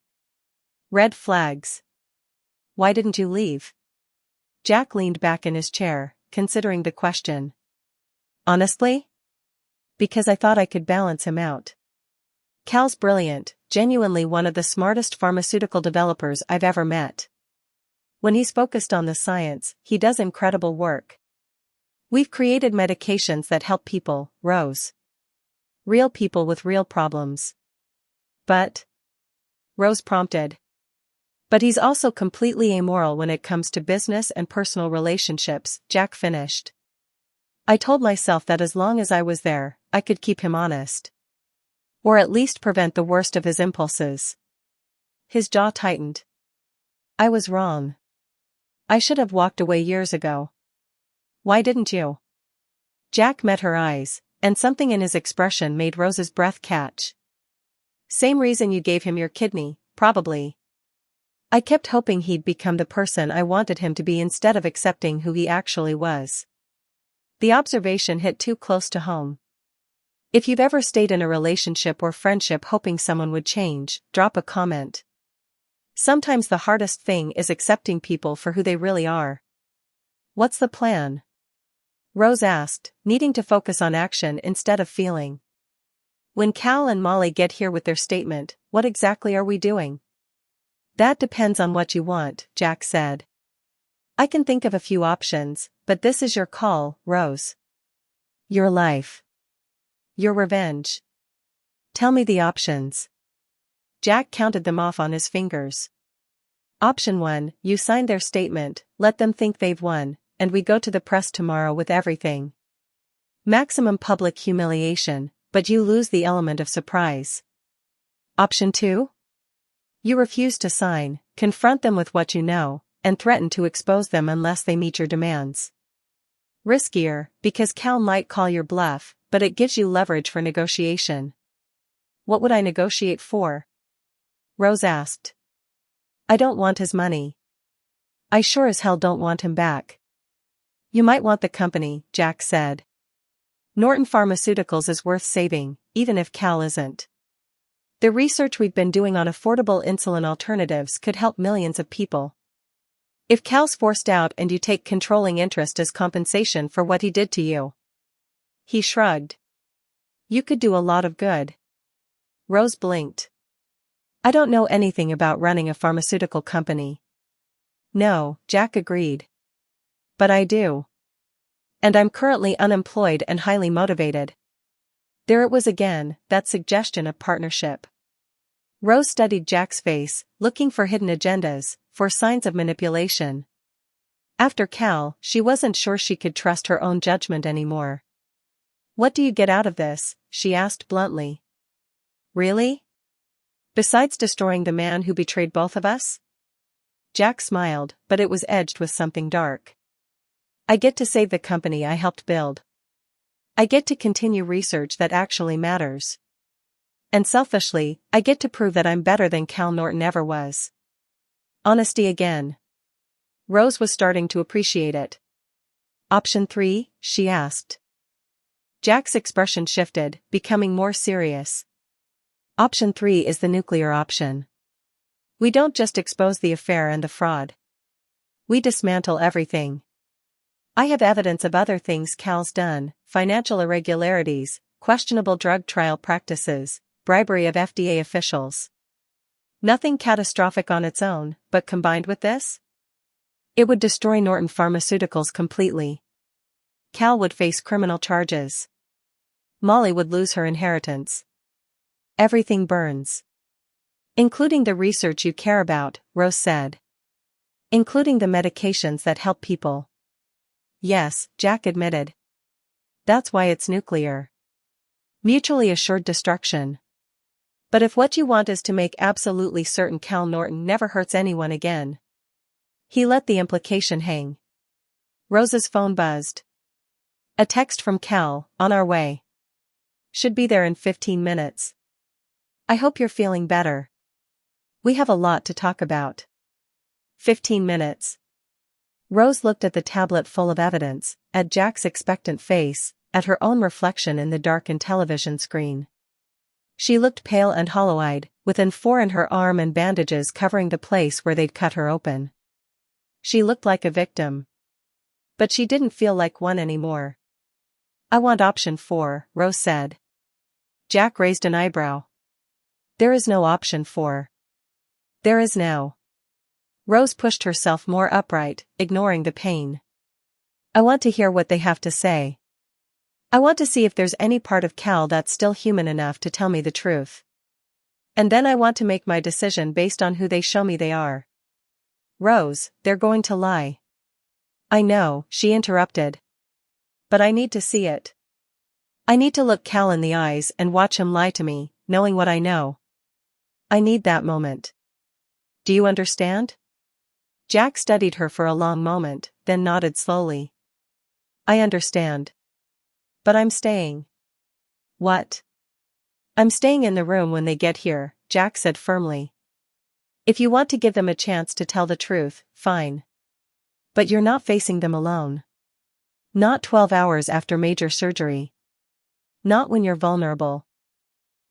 Red flags. Why didn't you leave? Jack leaned back in his chair, considering the question. Honestly? Because I thought I could balance him out. Cal's brilliant, genuinely one of the smartest pharmaceutical developers I've ever met. When he's focused on the science, he does incredible work. We've created medications that help people, Rose. Real people with real problems. But? Rose prompted. But he's also completely amoral when it comes to business and personal relationships, Jack finished. I told myself that as long as I was there, I could keep him honest. Or at least prevent the worst of his impulses. His jaw tightened. I was wrong. I should have walked away years ago. Why didn't you? Jack met her eyes, and something in his expression made Rose's breath catch. Same reason you gave him your kidney, probably. I kept hoping he'd become the person I wanted him to be instead of accepting who he actually was. The observation hit too close to home. If you've ever stayed in a relationship or friendship hoping someone would change, drop a comment. Sometimes the hardest thing is accepting people for who they really are. What's the plan? Rose asked, needing to focus on action instead of feeling. When Cal and Molly get here with their statement, what exactly are we doing? That depends on what you want, Jack said. I can think of a few options, but this is your call, Rose. Your life. Your revenge. Tell me the options. Jack counted them off on his fingers. Option 1, you sign their statement, let them think they've won, and we go to the press tomorrow with everything. Maximum public humiliation, but you lose the element of surprise. Option 2? You refuse to sign, confront them with what you know, and threaten to expose them unless they meet your demands. Riskier, because Cal might call your bluff, but it gives you leverage for negotiation. What would I negotiate for? Rose asked. I don't want his money. I sure as hell don't want him back. You might want the company, Jack said. Norton Pharmaceuticals is worth saving, even if Cal isn't. The research we've been doing on affordable insulin alternatives could help millions of people. If Cal's forced out and you take controlling interest as compensation for what he did to you. He shrugged. You could do a lot of good. Rose blinked. I don't know anything about running a pharmaceutical company. No, Jack agreed. But I do. And I'm currently unemployed and highly motivated. There it was again, that suggestion of partnership. Rose studied Jack's face, looking for hidden agendas, for signs of manipulation. After Cal, she wasn't sure she could trust her own judgment anymore. What do you get out of this? She asked bluntly. Really? Besides destroying the man who betrayed both of us? Jack smiled, but it was edged with something dark. I get to save the company I helped build. I get to continue research that actually matters. And selfishly, I get to prove that I'm better than Cal Norton ever was. Honesty again. Rose was starting to appreciate it. Option 3, she asked. Jack's expression shifted, becoming more serious. Option 3 is the nuclear option. We don't just expose the affair and the fraud. We dismantle everything. I have evidence of other things Cal's done: financial irregularities, questionable drug trial practices, bribery of FDA officials. Nothing catastrophic on its own, but combined with this? It would destroy Norton Pharmaceuticals completely. Cal would face criminal charges. Molly would lose her inheritance. Everything burns. Including the research you care about, Rose said. Including the medications that help people. Yes, Jack admitted. That's why it's nuclear. Mutually assured destruction. But if what you want is to make absolutely certain Cal Norton never hurts anyone again. He let the implication hang. Rose's phone buzzed. A text from Cal: on our way. Should be there in 15 minutes. I hope you're feeling better. We have a lot to talk about. 15 minutes. Rose looked at the tablet full of evidence, at Jack's expectant face, at her own reflection in the darkened television screen. She looked pale and hollow-eyed, with an 4 in her arm and bandages covering the place where they'd cut her open. She looked like a victim. But she didn't feel like one anymore. I want option 4, Rose said. Jack raised an eyebrow. There is no option 4. There is now. Rose pushed herself more upright, ignoring the pain. I want to hear what they have to say. I want to see if there's any part of Cal that's still human enough to tell me the truth. And then I want to make my decision based on who they show me they are. Rose, they're going to lie. I know, she interrupted. But I need to see it. I need to look Cal in the eyes and watch him lie to me, knowing what I know. I need that moment. Do you understand? Jack studied her for a long moment, then nodded slowly. I understand. But I'm staying. What? I'm staying in the room when they get here, Jack said firmly. If you want to give them a chance to tell the truth, fine. But you're not facing them alone. Not 12 hours after major surgery. Not when you're vulnerable.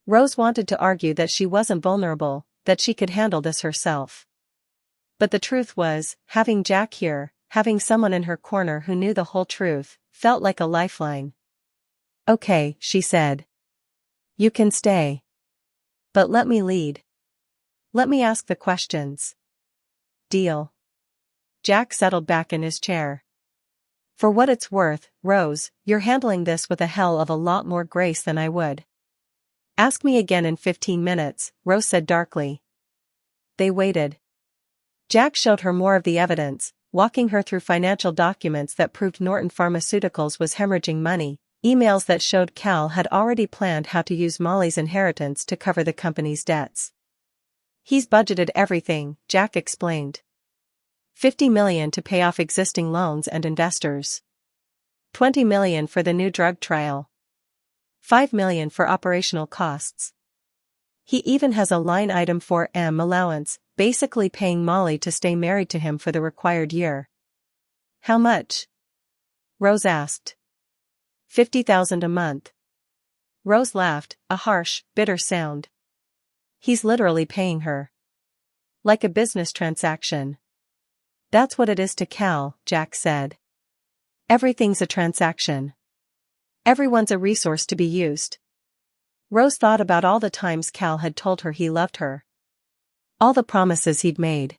Rose wanted to argue that she wasn't vulnerable, that she could handle this herself. But the truth was, having Jack here, having someone in her corner who knew the whole truth, felt like a lifeline. Okay, she said. You can stay. But let me lead. Let me ask the questions. Deal. Jack settled back in his chair. For what it's worth, Rose, you're handling this with a hell of a lot more grace than I would. Ask me again in 15 minutes, Rose said darkly. They waited. Jack showed her more of the evidence, walking her through financial documents that proved Norton Pharmaceuticals was hemorrhaging money, emails that showed Cal had already planned how to use Molly's inheritance to cover the company's debts. He's budgeted everything, Jack explained. $50 million to pay off existing loans and investors. $20 million for the new drug trial. $5 million for operational costs. He even has a line item for allowance, basically paying Molly to stay married to him for the required year. How much? Rose asked. $50,000 a month. Rose laughed, a harsh, bitter sound. He's literally paying her. Like a business transaction. That's what it is to Cal, Jack said. Everything's a transaction. Everyone's a resource to be used. Rose thought about all the times Cal had told her he loved her. All the promises he'd made.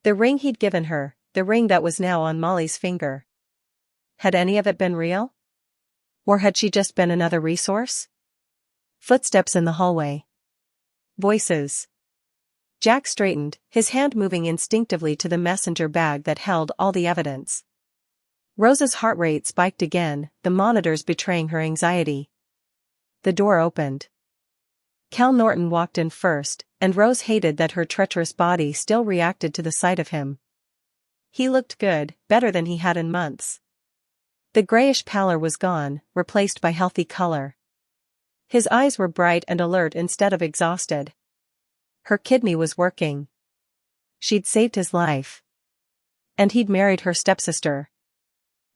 The ring he'd given her, the ring that was now on Molly's finger. Had any of it been real? Or had she just been another resource? Footsteps in the hallway. Voices. Jack straightened, his hand moving instinctively to the messenger bag that held all the evidence. Rose's heart rate spiked again, the monitors betraying her anxiety. The door opened. Cal Norton walked in first, and Rose hated that her treacherous body still reacted to the sight of him. He looked good, better than he had in months. The grayish pallor was gone, replaced by healthy color. His eyes were bright and alert instead of exhausted. Her kidney was working. She'd saved his life. And he'd married her stepsister.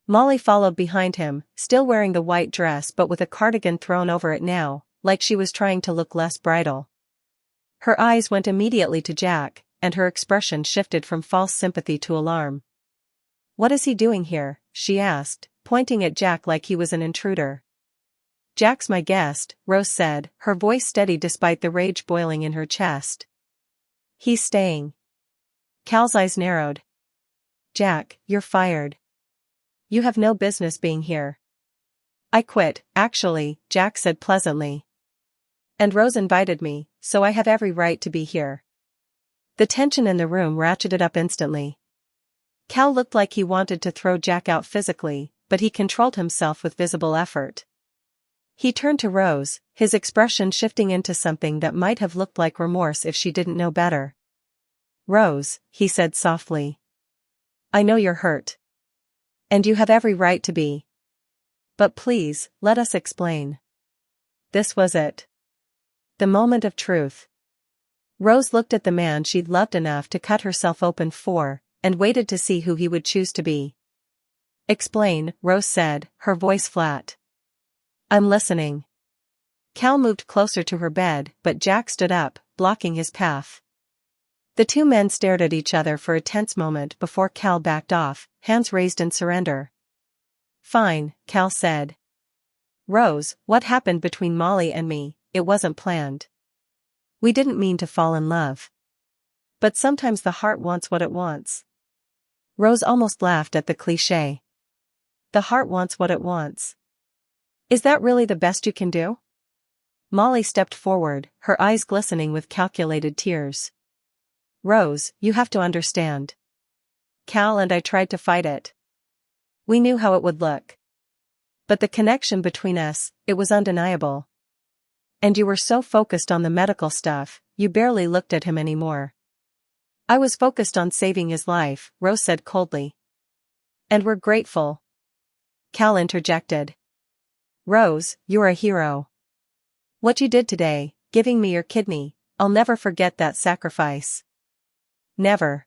Molly followed behind him, still wearing the white dress but with a cardigan thrown over it now, like she was trying to look less bridal. Her eyes went immediately to Jack, and her expression shifted from false sympathy to alarm. "What is he doing here?" she asked, pointing at Jack like he was an intruder. "Jack's my guest," Rose said, her voice steady despite the rage boiling in her chest. "He's staying." Cal's eyes narrowed. "Jack, you're fired. You have no business being here." "I quit, actually," Jack said pleasantly. "And Rose invited me, so I have every right to be here." The tension in the room ratcheted up instantly. Cal looked like he wanted to throw Jack out physically, but he controlled himself with visible effort. He turned to Rose, his expression shifting into something that might have looked like remorse if she didn't know better. "Rose," he said softly. "I know you're hurt. And you have every right to be. But please, let us explain." This was it. The moment of truth. Rose looked at the man she'd loved enough to cut herself open for, and waited to see who he would choose to be. "Explain," Rose said, her voice flat. "I'm listening." Cal moved closer to her bed, but Jack stood up, blocking his path. The two men stared at each other for a tense moment before Cal backed off, hands raised in surrender. "Fine," Cal said. "Rose, what happened between Molly and me, it wasn't planned. We didn't mean to fall in love. But sometimes the heart wants what it wants." Rose almost laughed at the cliché. The heart wants what it wants. Is that really the best you can do? Molly stepped forward, her eyes glistening with calculated tears. "Rose, you have to understand. Cal and I tried to fight it. We knew how it would look. But the connection between us, it was undeniable. And you were so focused on the medical stuff, you barely looked at him anymore." "I was focused on saving his life," Rose said coldly. "And we're grateful." Cal interjected. "Rose, you're a hero. What you did today, giving me your kidney, I'll never forget that sacrifice." "Never.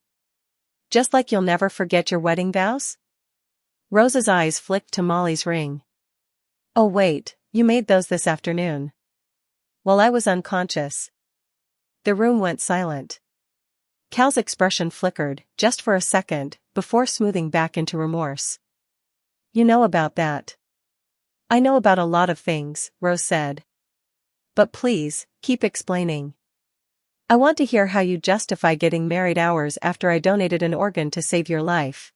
Just like you'll never forget your wedding vows?" Rose's eyes flicked to Molly's ring. "Oh wait, you made those this afternoon." "While I was unconscious." The room went silent. Cal's expression flickered, just for a second, before smoothing back into remorse. "You know about that." "I know about a lot of things," Rose said. "But please, keep explaining. I want to hear how you justify getting married hours after I donated an organ to save your life."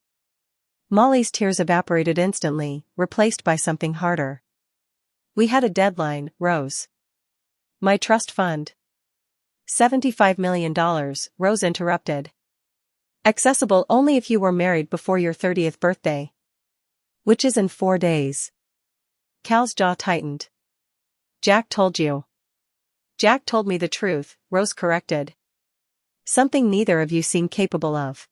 Molly's tears evaporated instantly, replaced by something harder. "We had a deadline, Rose." "My trust fund." $75 million, Rose interrupted. "Accessible only if you were married before your 30th birthday. Which is in 4 days." Cal's jaw tightened. "Jack told you." "Jack told me the truth," Rose corrected. "Something neither of you seem capable of."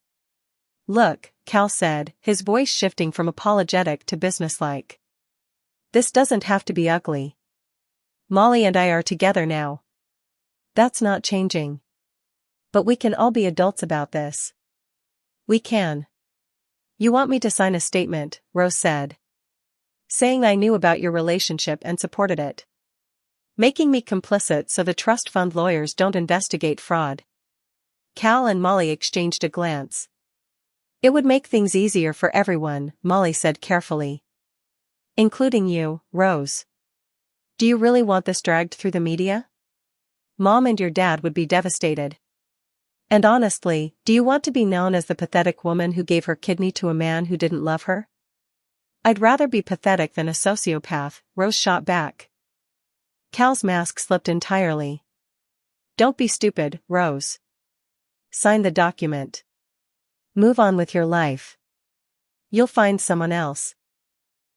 "Look," Cal said, his voice shifting from apologetic to businesslike. "This doesn't have to be ugly. Molly and I are together now. That's not changing. But we can all be adults about this." "We can." "You want me to sign a statement," Rose said. "Saying I knew about your relationship and supported it. Making me complicit so the trust fund lawyers don't investigate fraud." Cal and Molly exchanged a glance. "It would make things easier for everyone," Molly said carefully. "Including you, Rose. Do you really want this dragged through the media? Mom and your dad would be devastated. And honestly, do you want to be known as the pathetic woman who gave her kidney to a man who didn't love her?" "I'd rather be pathetic than a sociopath," Rose shot back. Cal's mask slipped entirely. "Don't be stupid, Rose. Sign the document. Move on with your life. You'll find someone else.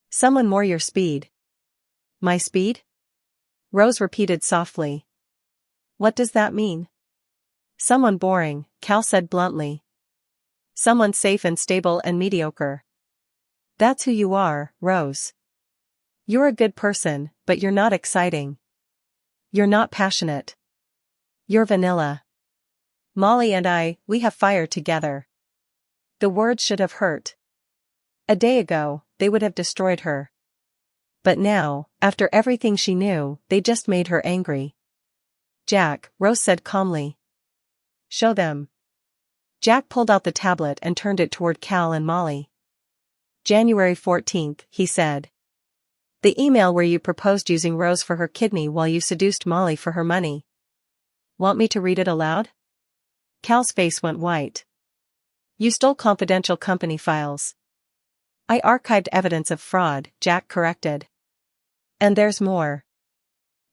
Someone more your speed." "My speed?" Rose repeated softly. What does that mean? Someone boring, Cal said bluntly. Someone safe and stable and mediocre. That's who you are, Rose. You're a good person, but you're not exciting. You're not passionate. You're vanilla. Molly and we have fire together. The words should have hurt. A day ago, they would have destroyed her. But now, after everything she knew, they just made her angry. Jack, Rose said calmly. Show them. Jack pulled out the tablet and turned it toward Cal and Molly. January 14th, he said. The email where you proposed using Rose for her kidney while you seduced Molly for her money. Want me to read it aloud? Cal's face went white. You stole confidential company files. I archived evidence of fraud, Jack corrected. And there's more.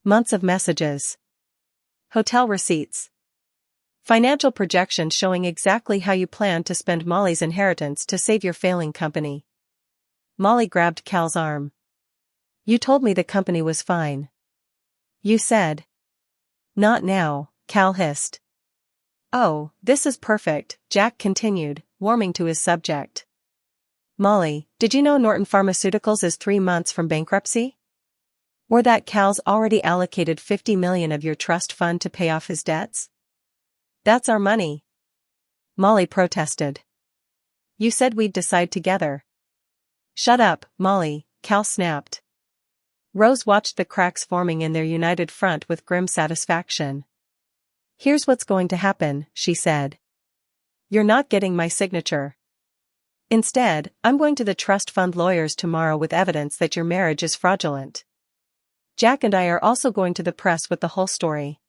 Months of messages. Hotel receipts. Financial projections showing exactly how you plan to spend Molly's inheritance to save your failing company. Molly grabbed Cal's arm. You told me the company was fine. You said. Not now, Cal hissed. Oh, this is perfect, Jack continued, warming to his subject. Molly, did you know Norton Pharmaceuticals is 3 months from bankruptcy? Or that Cal's already allocated $50 million of your trust fund to pay off his debts? That's our money. Molly protested. You said we'd decide together. Shut up, Molly, Cal snapped. Rose watched the cracks forming in their united front with grim satisfaction. Here's what's going to happen, she said. You're not getting my signature. Instead, I'm going to the trust fund lawyers tomorrow with evidence that your marriage is fraudulent. Jack and I are also going to the press with the whole story.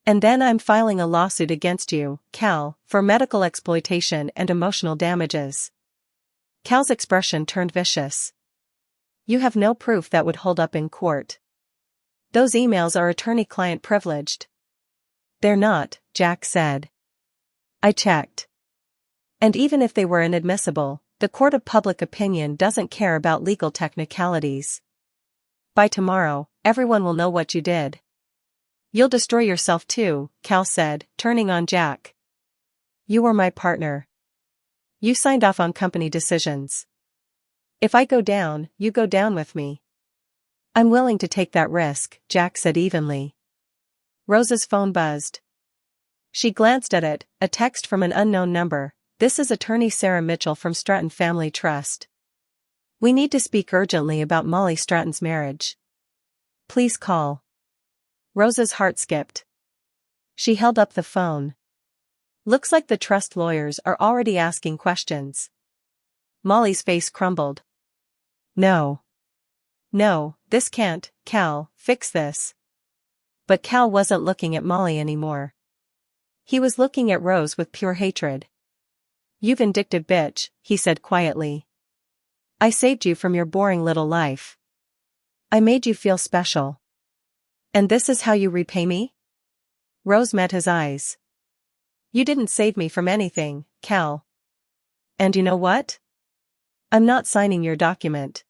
And then I'm filing a lawsuit against you, Cal, for medical exploitation and emotional damages. Cal's expression turned vicious. You have no proof that would hold up in court. Those emails are attorney-client privileged. They're not, Jack said. I checked. And even if they were inadmissible, the court of public opinion doesn't care about legal technicalities. By tomorrow, everyone will know what you did. You'll destroy yourself too, Cal said, turning on Jack. You were my partner. You signed off on company decisions. If I go down, you go down with me. I'm willing to take that risk, Jack said evenly. Rose's phone buzzed. She glanced at it, a text from an unknown number. This is attorney Sarah Mitchell from Stratton Family Trust. We need to speak urgently about Molly Stratton's marriage. Please call. Rose's heart skipped. She held up the phone. Looks like the trust lawyers are already asking questions. Molly's face crumbled. No. No, this can't, Cal, fix this. But Cal wasn't looking at Molly anymore. He was looking at Rose with pure hatred. You vindictive bitch, he said quietly. I saved you from your boring little life. I made you feel special. And this is how you repay me? Rose met his eyes. You didn't save me from anything, Cal. And you know what? I'm not signing your document.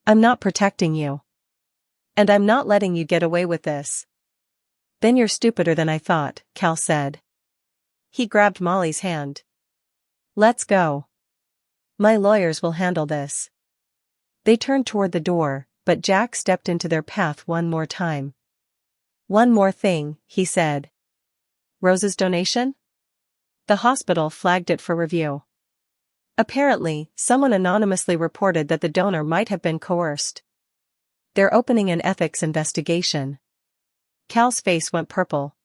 I'm not protecting you. And I'm not letting you get away with this. Then you're stupider than I thought, Cal said. He grabbed Molly's hand. Let's go. My lawyers will handle this. They turned toward the door, but Jack stepped into their path one more time. One more thing, he said. Rose's donation? The hospital flagged it for review. Apparently, someone anonymously reported that the donor might have been coerced. They're opening an ethics investigation. Cal's face went purple.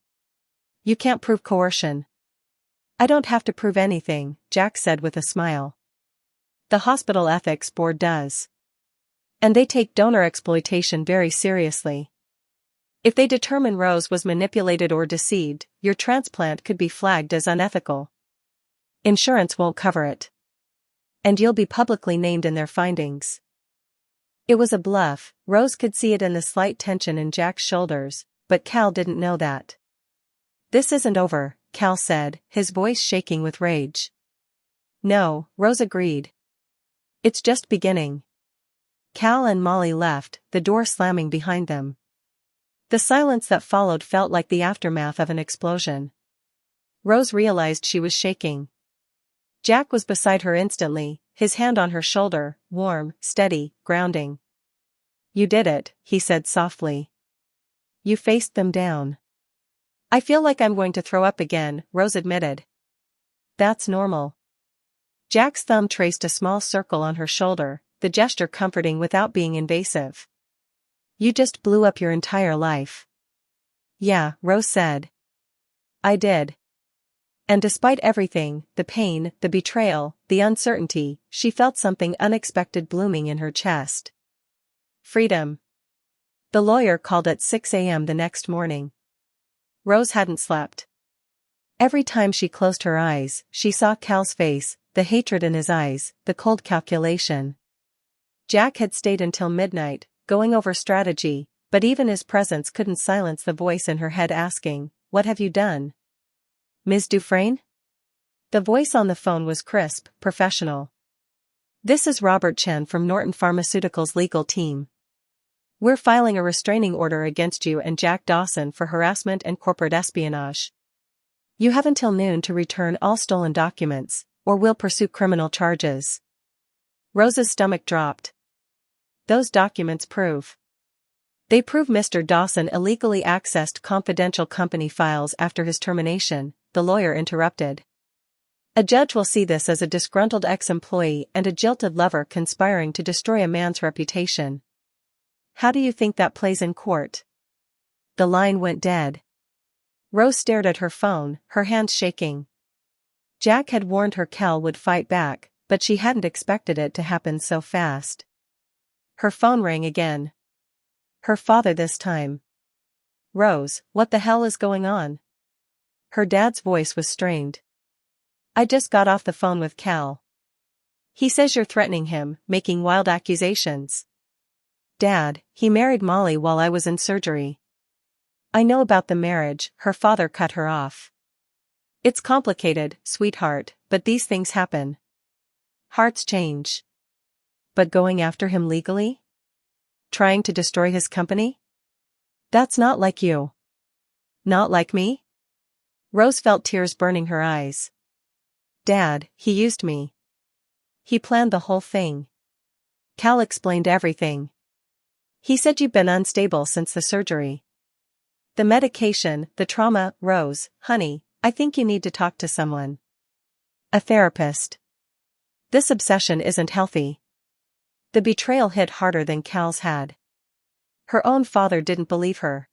You can't prove coercion. I don't have to prove anything, Jack said with a smile. The hospital ethics board does. And they take donor exploitation very seriously. If they determine Rose was manipulated or deceived, your transplant could be flagged as unethical. Insurance won't cover it. And you'll be publicly named in their findings. It was a bluff. Rose could see it in the slight tension in Jack's shoulders, but Cal didn't know that. This isn't over, Cal said, his voice shaking with rage. No, Rose agreed. It's just beginning. Cal and Molly left, the door slamming behind them. The silence that followed felt like the aftermath of an explosion. Rose realized she was shaking. Jack was beside her instantly, his hand on her shoulder, warm, steady, grounding. "You did it," he said softly. "You faced them down." "I feel like I'm going to throw up again," Rose admitted. "That's normal." Jack's thumb traced a small circle on her shoulder, the gesture comforting without being invasive. "You just blew up your entire life." "Yeah," Rose said. "I did." And despite everything, the pain, the betrayal, the uncertainty, she felt something unexpected blooming in her chest. Freedom. The lawyer called at 6 a.m. the next morning. Rose hadn't slept. Every time she closed her eyes, she saw Cal's face, the hatred in his eyes, the cold calculation. Jack had stayed until midnight, going over strategy, but even his presence couldn't silence the voice in her head asking, "What have you done?" "Ms. Dufresne?" The voice on the phone was crisp, professional. "This is Robert Chen from Norton Pharmaceuticals' legal team. We're filing a restraining order against you and Jack Dawson for harassment and corporate espionage. You have until noon to return all stolen documents, or we'll pursue criminal charges." Rose's stomach dropped. "Those documents prove." "They prove Mr. Dawson illegally accessed confidential company files after his termination," the lawyer interrupted. "A judge will see this as a disgruntled ex-employee and a jilted lover conspiring to destroy a man's reputation. How do you think that plays in court?" The line went dead. Rose stared at her phone, her hands shaking. Jack had warned her Cal would fight back, but she hadn't expected it to happen so fast. Her phone rang again. Her father this time. "Rose, what the hell is going on?" Her dad's voice was strained. "I just got off the phone with Cal. He says you're threatening him, making wild accusations." "Dad, he married Molly while I was in surgery." "I know about the marriage," her father cut her off. "It's complicated, sweetheart, but these things happen. Hearts change." "But going after him legally? Trying to destroy his company? That's not like you." "Not like me?" Rose felt tears burning her eyes. "Dad, he used me. He planned the whole thing. Cal explained everything. He said you've been unstable since the surgery. The medication, the trauma." "Rose, honey, I think you need to talk to someone. A therapist. This obsession isn't healthy." The betrayal hit harder than Cal's had. Her own father didn't believe her.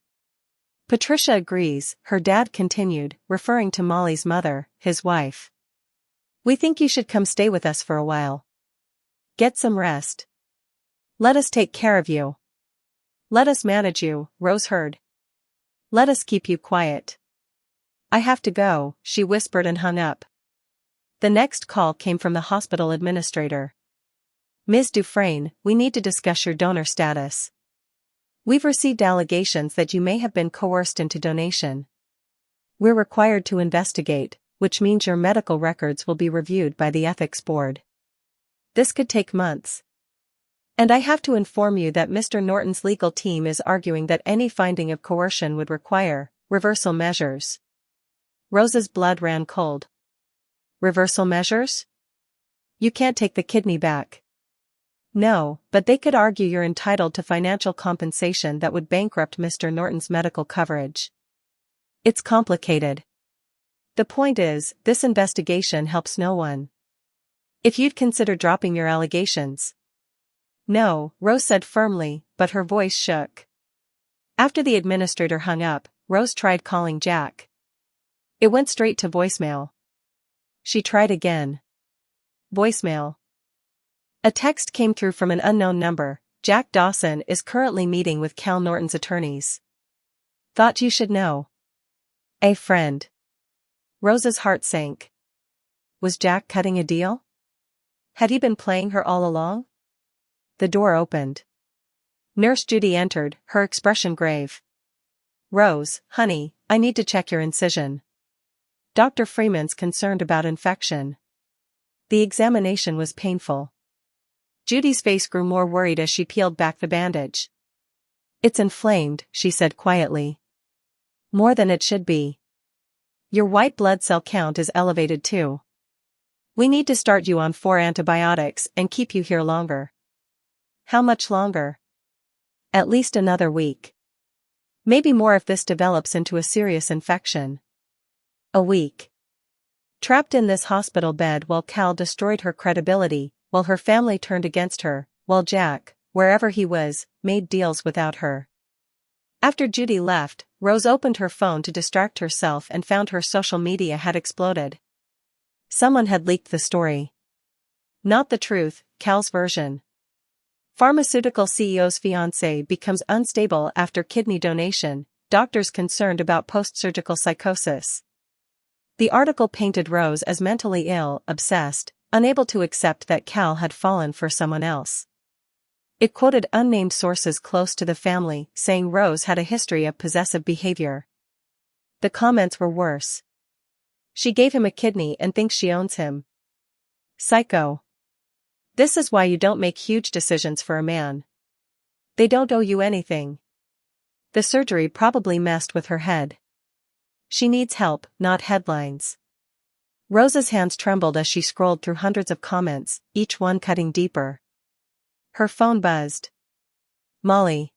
"Patricia agrees," her dad continued, referring to Molly's mother, his wife. "We think you should come stay with us for a while. Get some rest. Let us take care of you. Let us manage you," Rose heard. "Let us keep you quiet." "I have to go," she whispered and hung up. The next call came from the hospital administrator. "Ms. Dufresne, we need to discuss your donor status. We've received allegations that you may have been coerced into donation. We're required to investigate, which means your medical records will be reviewed by the ethics board. This could take months. And I have to inform you that Mr. Norton's legal team is arguing that any finding of coercion would require reversal measures." Rose's blood ran cold. "Reversal measures? You can't take the kidney back." "No, but they could argue you're entitled to financial compensation that would bankrupt Mr. Norton's medical coverage. It's complicated. The point is, this investigation helps no one. If you'd consider dropping your allegations." "No," Rose said firmly, but her voice shook. After the administrator hung up, Rose tried calling Jack. It went straight to voicemail. She tried again. Voicemail. A text came through from an unknown number. "Jack Dawson is currently meeting with Cal Norton's attorneys. Thought you should know. A friend." Rose's heart sank. Was Jack cutting a deal? Had he been playing her all along? The door opened. Nurse Judy entered, her expression grave. "Rose, honey, I need to check your incision. Dr. Freeman's concerned about infection." The examination was painful. Judy's face grew more worried as she peeled back the bandage. It's inflamed, she said quietly. More than it should be. Your white blood cell count is elevated too. We need to start you on 4 antibiotics and keep you here longer. How much longer? At least another week. Maybe more if this develops into a serious infection. A week. Trapped in this hospital bed while Cal destroyed her credibility, while her family turned against her, while Jack, wherever he was, made deals without her. After Judy left, Rose opened her phone to distract herself and found her social media had exploded. Someone had leaked the story. Not the truth, Cal's version. Pharmaceutical CEO's fiancé becomes unstable after kidney donation, doctors concerned about post-surgical psychosis. The article painted Rose as mentally ill, obsessed, unable to accept that Cal had fallen for someone else. It quoted unnamed sources close to the family, saying Rose had a history of possessive behavior. The comments were worse. She gave him a kidney and thinks she owns him. Psycho. This is why you don't make huge decisions for a man. They don't owe you anything. The surgery probably messed with her head. She needs help, not headlines. Rose's hands trembled as she scrolled through hundreds of comments, each one cutting deeper. Her phone buzzed. Molly.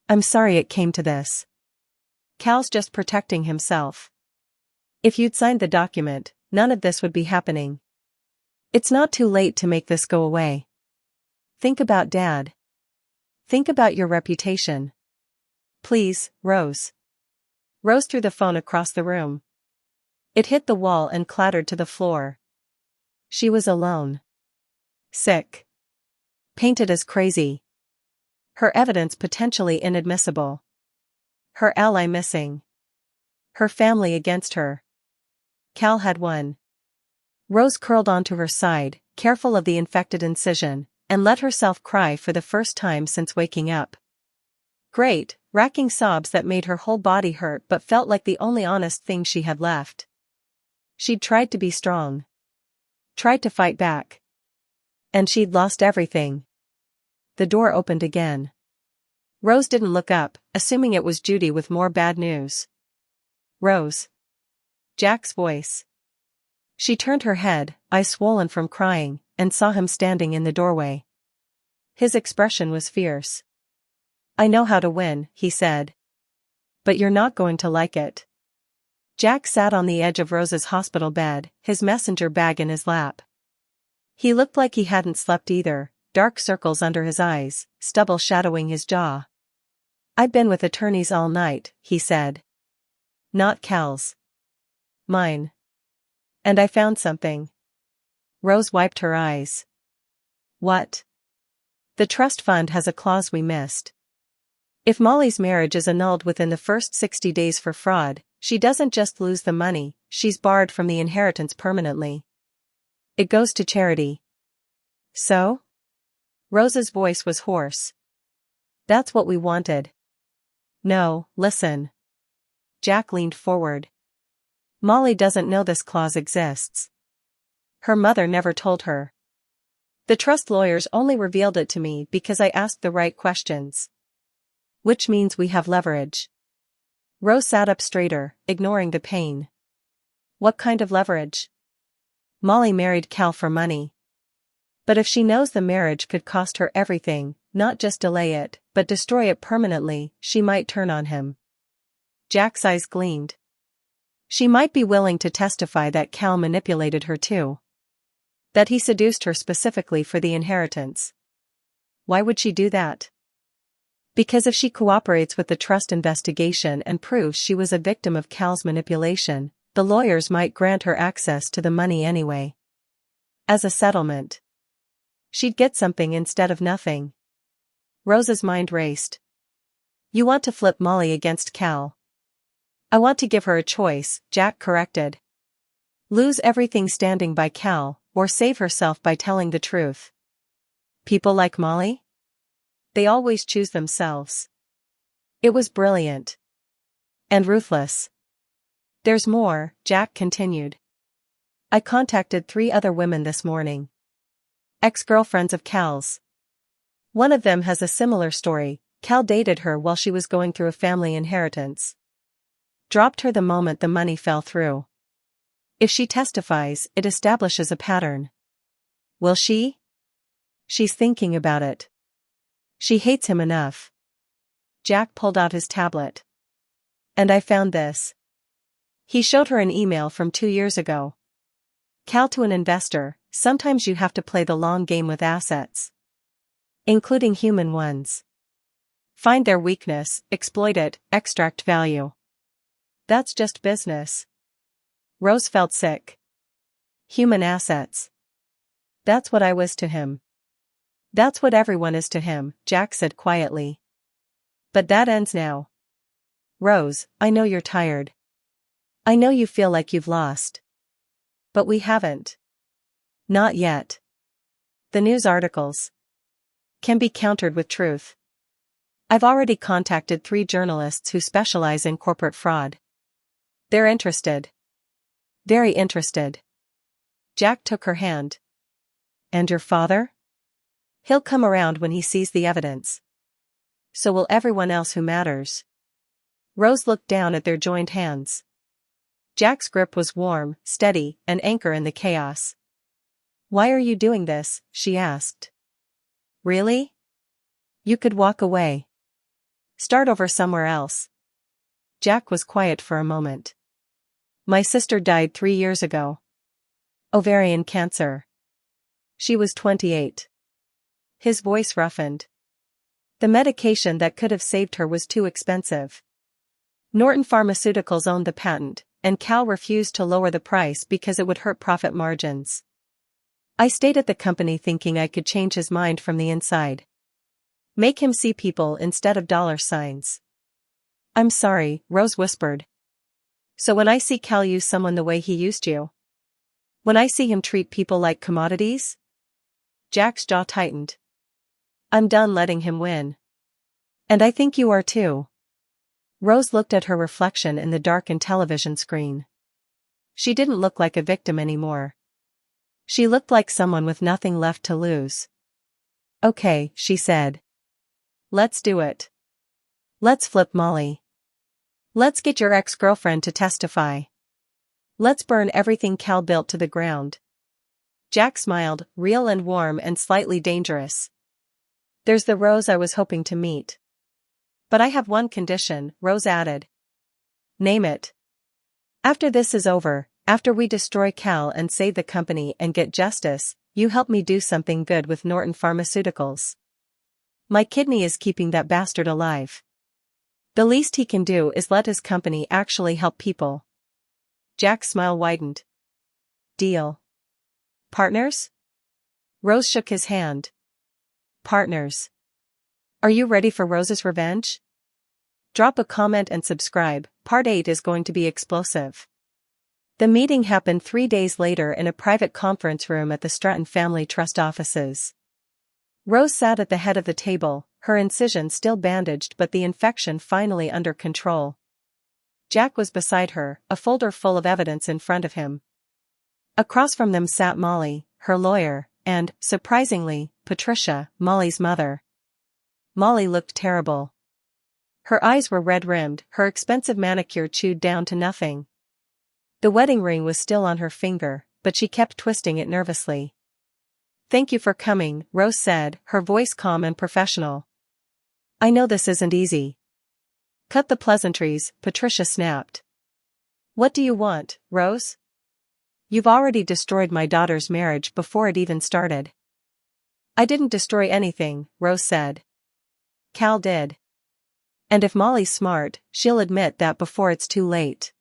I'm sorry it came to this. Cal's just protecting himself. If you'd signed the document, none of this would be happening. It's not too late to make this go away. Think about Dad. Think about your reputation. Please, Rose. Rose threw the phone across the room. It hit the wall and clattered to the floor. She was alone. Sick. Painted as crazy. Her evidence potentially inadmissible. Her ally missing. Her family against her. Cal had won. Rose curled onto her side, careful of the infected incision, and let herself cry for the first time since waking up. Great, racking sobs that made her whole body hurt but felt like the only honest thing she had left. She'd tried to be strong. Tried to fight back. And she'd lost everything. The door opened again. Rose didn't look up, assuming it was Judy with more bad news. Rose. Jack's voice. She turned her head, eyes swollen from crying, and saw him standing in the doorway. His expression was fierce. I know how to win, he said. But you're not going to like it. Jack sat on the edge of Rose's hospital bed, his messenger bag in his lap. He looked like he hadn't slept either, dark circles under his eyes, stubble shadowing his jaw. I've been with attorneys all night, he said. Not Cal's. Mine. And I found something. Rose wiped her eyes. What? The trust fund has a clause we missed. If Molly's marriage is annulled within the first 60 days for fraud, she doesn't just lose the money, she's barred from the inheritance permanently. It goes to charity. So? Rose's voice was hoarse. That's what we wanted. No, listen. Jack leaned forward. Molly doesn't know this clause exists. Her mother never told her. The trust lawyers only revealed it to me because I asked the right questions. Which means we have leverage. Rose sat up straighter, ignoring the pain. What kind of leverage? Molly married Cal for money. But if she knows the marriage could cost her everything, not just delay it, but destroy it permanently, she might turn on him. Jack's eyes gleamed. She might be willing to testify that Cal manipulated her too. That he seduced her specifically for the inheritance. Why would she do that? Because if she cooperates with the trust investigation and proves she was a victim of Cal's manipulation, the lawyers might grant her access to the money anyway. As a settlement. She'd get something instead of nothing. Rose's mind raced. You want to flip Molly against Cal. I want to give her a choice, Jack corrected. Lose everything standing by Cal, or save herself by telling the truth. People like Molly? They always choose themselves. It was brilliant. And ruthless. There's more, Jack continued. I contacted 3 other women this morning. Ex-girlfriends of Cal's. One of them has a similar story, Cal dated her while she was going through a family inheritance. Dropped her the moment the money fell through. If she testifies, it establishes a pattern. Will she? She's thinking about it. She hates him enough. Jack pulled out his tablet. And I found this. He showed her an email from 2 years ago. Cal, to an investor, sometimes you have to play the long game with assets. Including human ones. Find their weakness, exploit it, extract value. That's just business. Rose felt sick. Human assets. That's what I was to him. That's what everyone is to him, Jack said quietly. But that ends now. Rose, I know you're tired. I know you feel like you've lost. But we haven't. Not yet. The news articles can be countered with truth. I've already contacted 3 journalists who specialize in corporate fraud. They're interested. Very interested. Jack took her hand. And your father? He'll come around when he sees the evidence. So will everyone else who matters. Rose looked down at their joined hands. Jack's grip was warm, steady, an anchor in the chaos. Why are you doing this? She asked. Really? You could walk away. Start over somewhere else. Jack was quiet for a moment. My sister died 3 years ago. Ovarian cancer. She was 28. His voice roughened. The medication that could have saved her was too expensive. Norton Pharmaceuticals owned the patent, and Cal refused to lower the price because it would hurt profit margins. I stayed at the company thinking I could change his mind from the inside. Make him see people instead of dollar signs. I'm sorry, Rose whispered. So when I see Cal use someone the way he used you? When I see him treat people like commodities? Jack's jaw tightened. I'm done letting him win. And I think you are too. Rose looked at her reflection in the darkened television screen. She didn't look like a victim anymore. She looked like someone with nothing left to lose. Okay, she said. Let's do it. Let's flip Molly. Let's get your ex-girlfriend to testify. Let's burn everything Cal built to the ground. Jack smiled, real and warm and slightly dangerous. There's the Rose I was hoping to meet. But I have one condition, Rose added. Name it. After this is over, after we destroy Cal and save the company and get justice, you help me do something good with Norton Pharmaceuticals. My kidney is keeping that bastard alive. The least he can do is let his company actually help people. Jack's smile widened. Deal. Partners? Rose shook his hand. Partners. Are you ready for Rose's revenge? Drop a comment and subscribe, part 8 is going to be explosive. The meeting happened 3 days later in a private conference room at the Stratton Family Trust offices. Rose sat at the head of the table, her incision still bandaged but the infection finally under control. Jack was beside her, a folder full of evidence in front of him. Across from them sat Molly, her lawyer, and, surprisingly, Patricia, Molly's mother. Molly looked terrible. Her eyes were red-rimmed, her expensive manicure chewed down to nothing. The wedding ring was still on her finger, but she kept twisting it nervously. Thank you for coming, Rose said, her voice calm and professional. I know this isn't easy. Cut the pleasantries, Patricia snapped. What do you want, Rose? You've already destroyed my daughter's marriage before it even started. I didn't destroy anything, Rose said. Cal did. And if Molly's smart, she'll admit that before it's too late.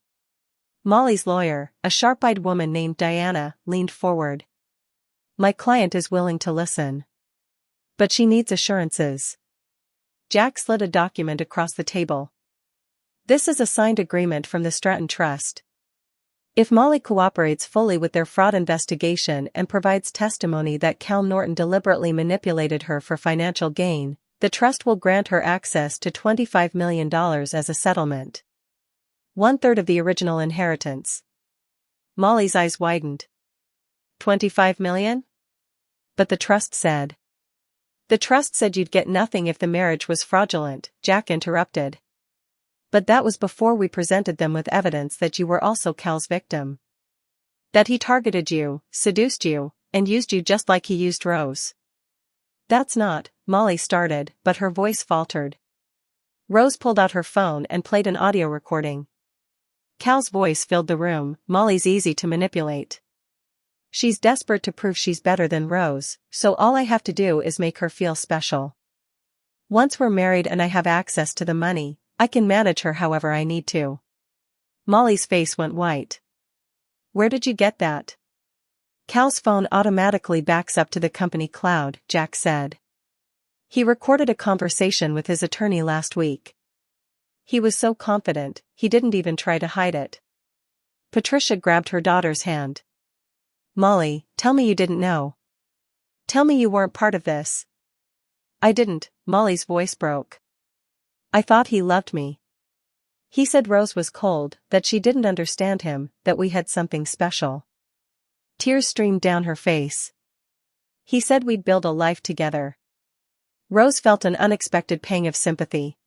Molly's lawyer, a sharp-eyed woman named Diana, leaned forward. My client is willing to listen. But she needs assurances. Jack slid a document across the table. This is a signed agreement from the Stratton Trust. If Molly cooperates fully with their fraud investigation and provides testimony that Cal Norton deliberately manipulated her for financial gain, the trust will grant her access to $25 million as a settlement. 1/3 of the original inheritance. Molly's eyes widened. $25 million? But the trust said. The trust said you'd get nothing if the marriage was fraudulent, Jack interrupted. But that was before we presented them with evidence that you were also Cal's victim. That he targeted you, seduced you, and used you just like he used Rose. That's not, Molly started, but her voice faltered. Rose pulled out her phone and played an audio recording. Cal's voice filled the room. Molly's easy to manipulate. She's desperate to prove she's better than Rose, so all I have to do is make her feel special. Once we're married and I have access to the money, I can manage her however I need to. Molly's face went white. Where did you get that? Cal's phone automatically backs up to the company cloud, Jack said. He recorded a conversation with his attorney last week. He was so confident, he didn't even try to hide it. Patricia grabbed her daughter's hand. Molly, tell me you didn't know. Tell me you weren't part of this. I didn't, Molly's voice broke. I thought he loved me. He said Rose was cold, that she didn't understand him, that we had something special. Tears streamed down her face. He said we'd build a life together. Rose felt an unexpected pang of sympathy.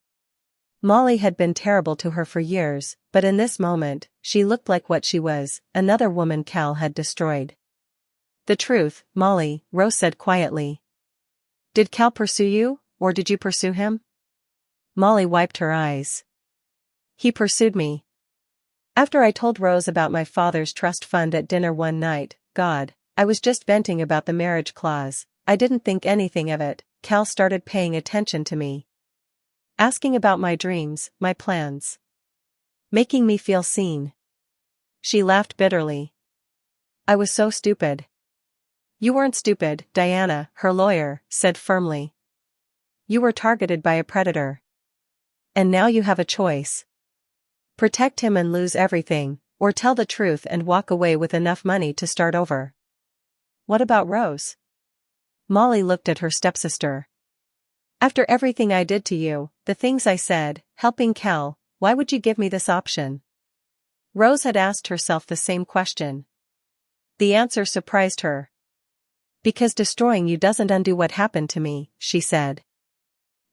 Molly had been terrible to her for years, but in this moment, she looked like what she was, another woman Cal had destroyed. The truth, Molly, Rose said quietly. Did Cal pursue you, or did you pursue him? Molly wiped her eyes. He pursued me. After I told Rose about my father's trust fund at dinner one night, God, I was just venting about the marriage clause, I didn't think anything of it. Cal started paying attention to me. Asking about my dreams, my plans. Making me feel seen. She laughed bitterly. I was so stupid. You weren't stupid, Diana, her lawyer, said firmly. You were targeted by a predator. And now you have a choice. Protect him and lose everything, or tell the truth and walk away with enough money to start over. What about Rose? Molly looked at her stepsister. After everything I did to you, the things I said, helping Cal, why would you give me this option? Rose had asked herself the same question. The answer surprised her. Because destroying you doesn't undo what happened to me, she said.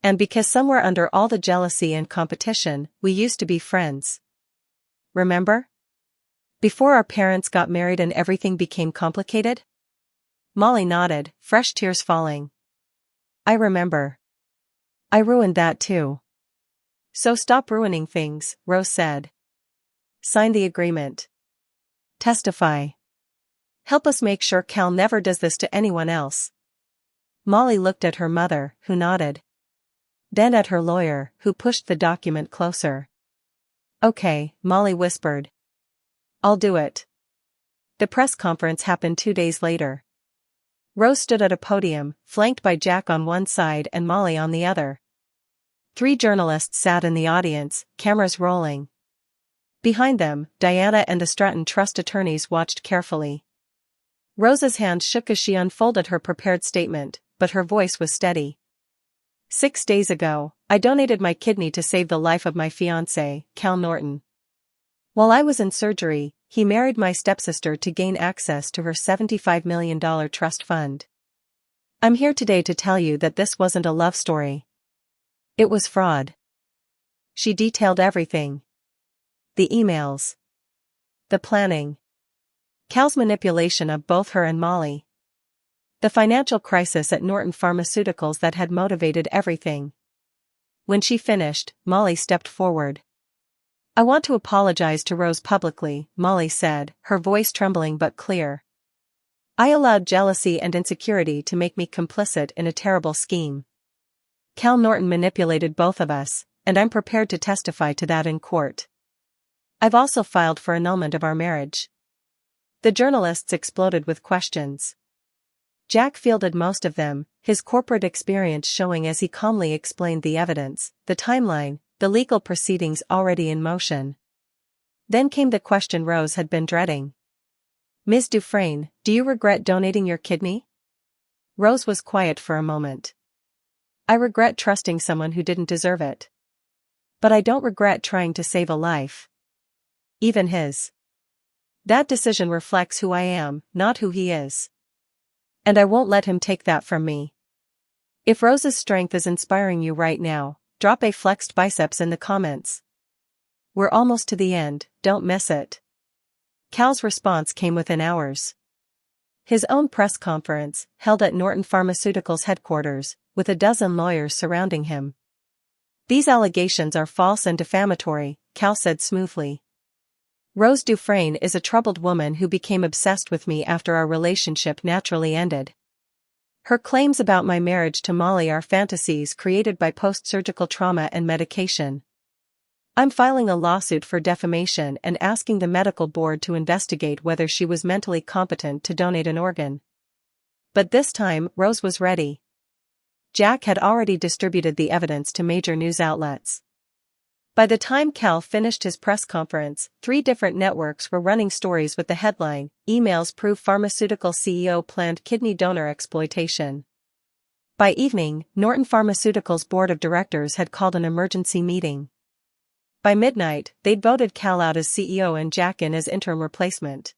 And because somewhere under all the jealousy and competition, we used to be friends. Remember? Before our parents got married and everything became complicated? Molly nodded, fresh tears falling. I remember. I ruined that too. So stop ruining things, Rose said. Sign the agreement. Testify. Help us make sure Cal never does this to anyone else. Molly looked at her mother, who nodded. Then at her lawyer, who pushed the document closer. Okay, Molly whispered. I'll do it. The press conference happened 2 days later. Rose stood at a podium, flanked by Jack on one side and Molly on the other. 3 journalists sat in the audience, cameras rolling. Behind them, Diana and the Stratton Trust attorneys watched carefully. Rose's hand shook as she unfolded her prepared statement, but her voice was steady. 6 days ago, I donated my kidney to save the life of my fiancé, Cal Norton. While I was in surgery, he married my stepsister to gain access to her $75 million trust fund. I'm here today to tell you that this wasn't a love story. It was fraud. She detailed everything. The emails. The planning. Cal's manipulation of both her and Molly. The financial crisis at Norton Pharmaceuticals that had motivated everything. When she finished, Molly stepped forward. I want to apologize to Rose publicly, Molly said, her voice trembling but clear. I allowed jealousy and insecurity to make me complicit in a terrible scheme. Cal Norton manipulated both of us, and I'm prepared to testify to that in court. I've also filed for annulment of our marriage. The journalists exploded with questions. Jack fielded most of them, his corporate experience showing as he calmly explained the evidence, the timeline, the legal proceedings already in motion. Then came the question Rose had been dreading. Ms. Dufresne, do you regret donating your kidney? Rose was quiet for a moment. I regret trusting someone who didn't deserve it. But I don't regret trying to save a life. Even his. That decision reflects who I am, not who he is. And I won't let him take that from me. If Rose's strength is inspiring you right now, drop a flexed biceps in the comments. We're almost to the end, don't miss it. Cal's response came within hours. His own press conference, held at Norton Pharmaceuticals headquarters, with a dozen lawyers surrounding him. These allegations are false and defamatory, Cal said smoothly. Rose Dufresne is a troubled woman who became obsessed with me after our relationship naturally ended. Her claims about my marriage to Molly are fantasies created by post-surgical trauma and medication. I'm filing a lawsuit for defamation and asking the medical board to investigate whether she was mentally competent to donate an organ. But this time, Rose was ready. Jack had already distributed the evidence to major news outlets. By the time Cal finished his press conference, 3 different networks were running stories with the headline, "Emails Prove Pharmaceutical CEO Planned Kidney Donor Exploitation." By evening, Norton Pharmaceuticals' board of directors had called an emergency meeting. By midnight, they'd voted Cal out as CEO and Jack in as interim replacement.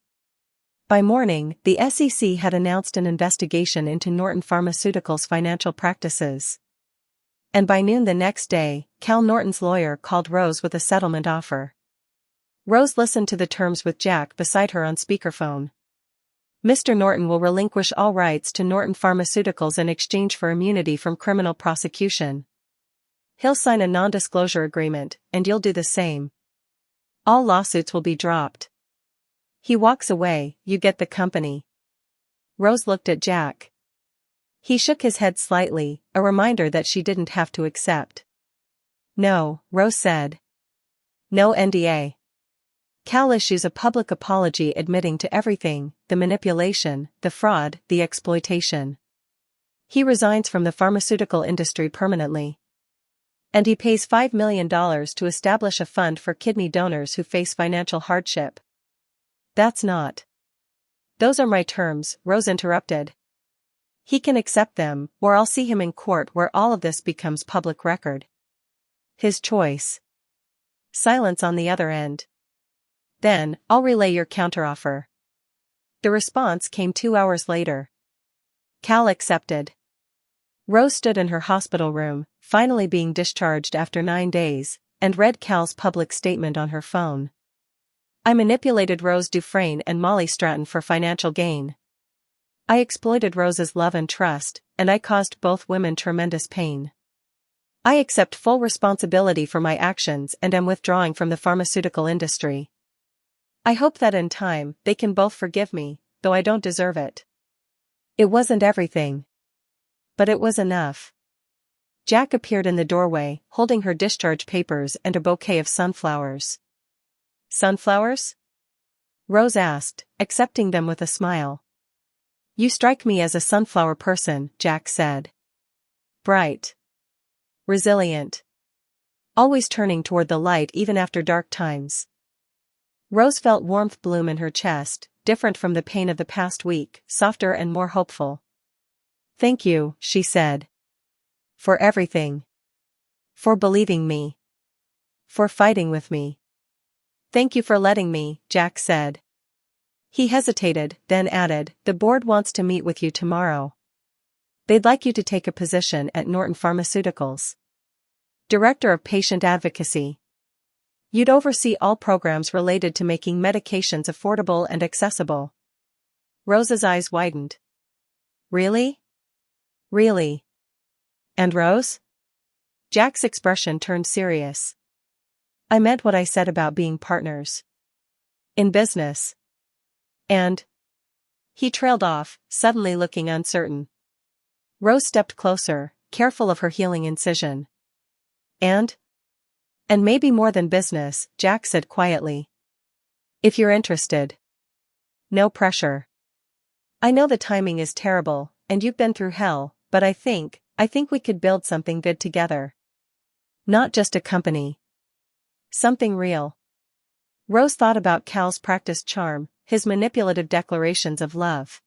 By morning, the SEC had announced an investigation into Norton Pharmaceuticals' financial practices. And by noon the next day, Cal Norton's lawyer called Rose with a settlement offer. Rose listened to the terms with Jack beside her on speakerphone. Mr. Norton will relinquish all rights to Norton Pharmaceuticals in exchange for immunity from criminal prosecution. He'll sign a non-disclosure agreement, and you'll do the same. All lawsuits will be dropped. He walks away, you get the company. Rose looked at Jack. He shook his head slightly, a reminder that she didn't have to accept. No, Rose said. No NDA. Cal issues a public apology admitting to everything, the manipulation, the fraud, the exploitation. He resigns from the pharmaceutical industry permanently. And he pays $5 million to establish a fund for kidney donors who face financial hardship. That's not. Those are my terms, Rose interrupted. He can accept them, or I'll see him in court where all of this becomes public record. His choice. Silence on the other end. Then, I'll relay your counteroffer. The response came 2 hours later. Cal accepted. Rose stood in her hospital room, finally being discharged after 9 days, and read Cal's public statement on her phone. I manipulated Rose Dufresne and Molly Stratton for financial gain. I exploited Rose's love and trust, and I caused both women tremendous pain. I accept full responsibility for my actions and am withdrawing from the pharmaceutical industry. I hope that in time, they can both forgive me, though I don't deserve it. It wasn't everything. But it was enough. Jack appeared in the doorway, holding her discharge papers and a bouquet of sunflowers. Sunflowers? Rose asked, accepting them with a smile. You strike me as a sunflower person, Jack said. Bright. Resilient. Always turning toward the light even after dark times. Rose felt warmth bloom in her chest, different from the pain of the past week, softer and more hopeful. Thank you, she said. For everything. For believing me. For fighting with me. Thank you for letting me, Jack said. He hesitated, then added, the board wants to meet with you tomorrow. They'd like you to take a position at Norton Pharmaceuticals. Director of Patient Advocacy. You'd oversee all programs related to making medications affordable and accessible. Rose's eyes widened. Really? Really? And Rose? Jack's expression turned serious. I meant what I said about being partners. In business. And? He trailed off, suddenly looking uncertain. Rose stepped closer, careful of her healing incision. And? And maybe more than business, Jack said quietly. If you're interested. No pressure. I know the timing is terrible, and you've been through hell, but I think we could build something good together. Not just a company. Something real. Rose thought about Cal's practiced charm, his manipulative declarations of love.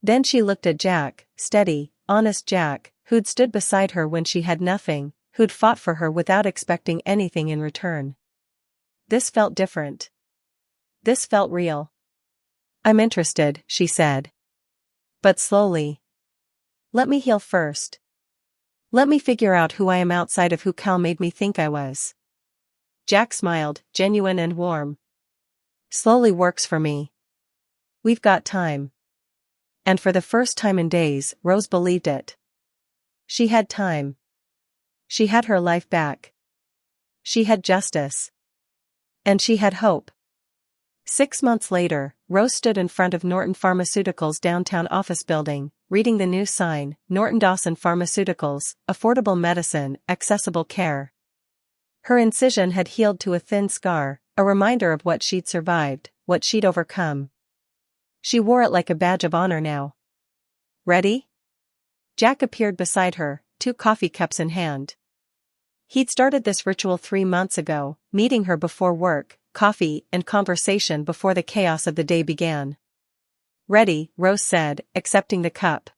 Then she looked at Jack, steady, honest Jack, who'd stood beside her when she had nothing, who'd fought for her without expecting anything in return. This felt different. This felt real. I'm interested, she said. But slowly. Let me heal first. Let me figure out who I am outside of who Cal made me think I was. Jack smiled, genuine and warm. Slowly works for me. We've got time. And for the first time in days, Rose believed it. She had time. She had her life back. She had justice. And she had hope. 6 months later, Rose stood in front of Norton Pharmaceuticals' downtown office building, reading the new sign, Norton Dawson Pharmaceuticals, affordable medicine, accessible care. Her incision had healed to a thin scar, a reminder of what she'd survived, what she'd overcome. She wore it like a badge of honor now. Ready? Jack appeared beside her, 2 coffee cups in hand. He'd started this ritual 3 months ago, meeting her before work, coffee and conversation before the chaos of the day began. Ready, Rose said, accepting the cup.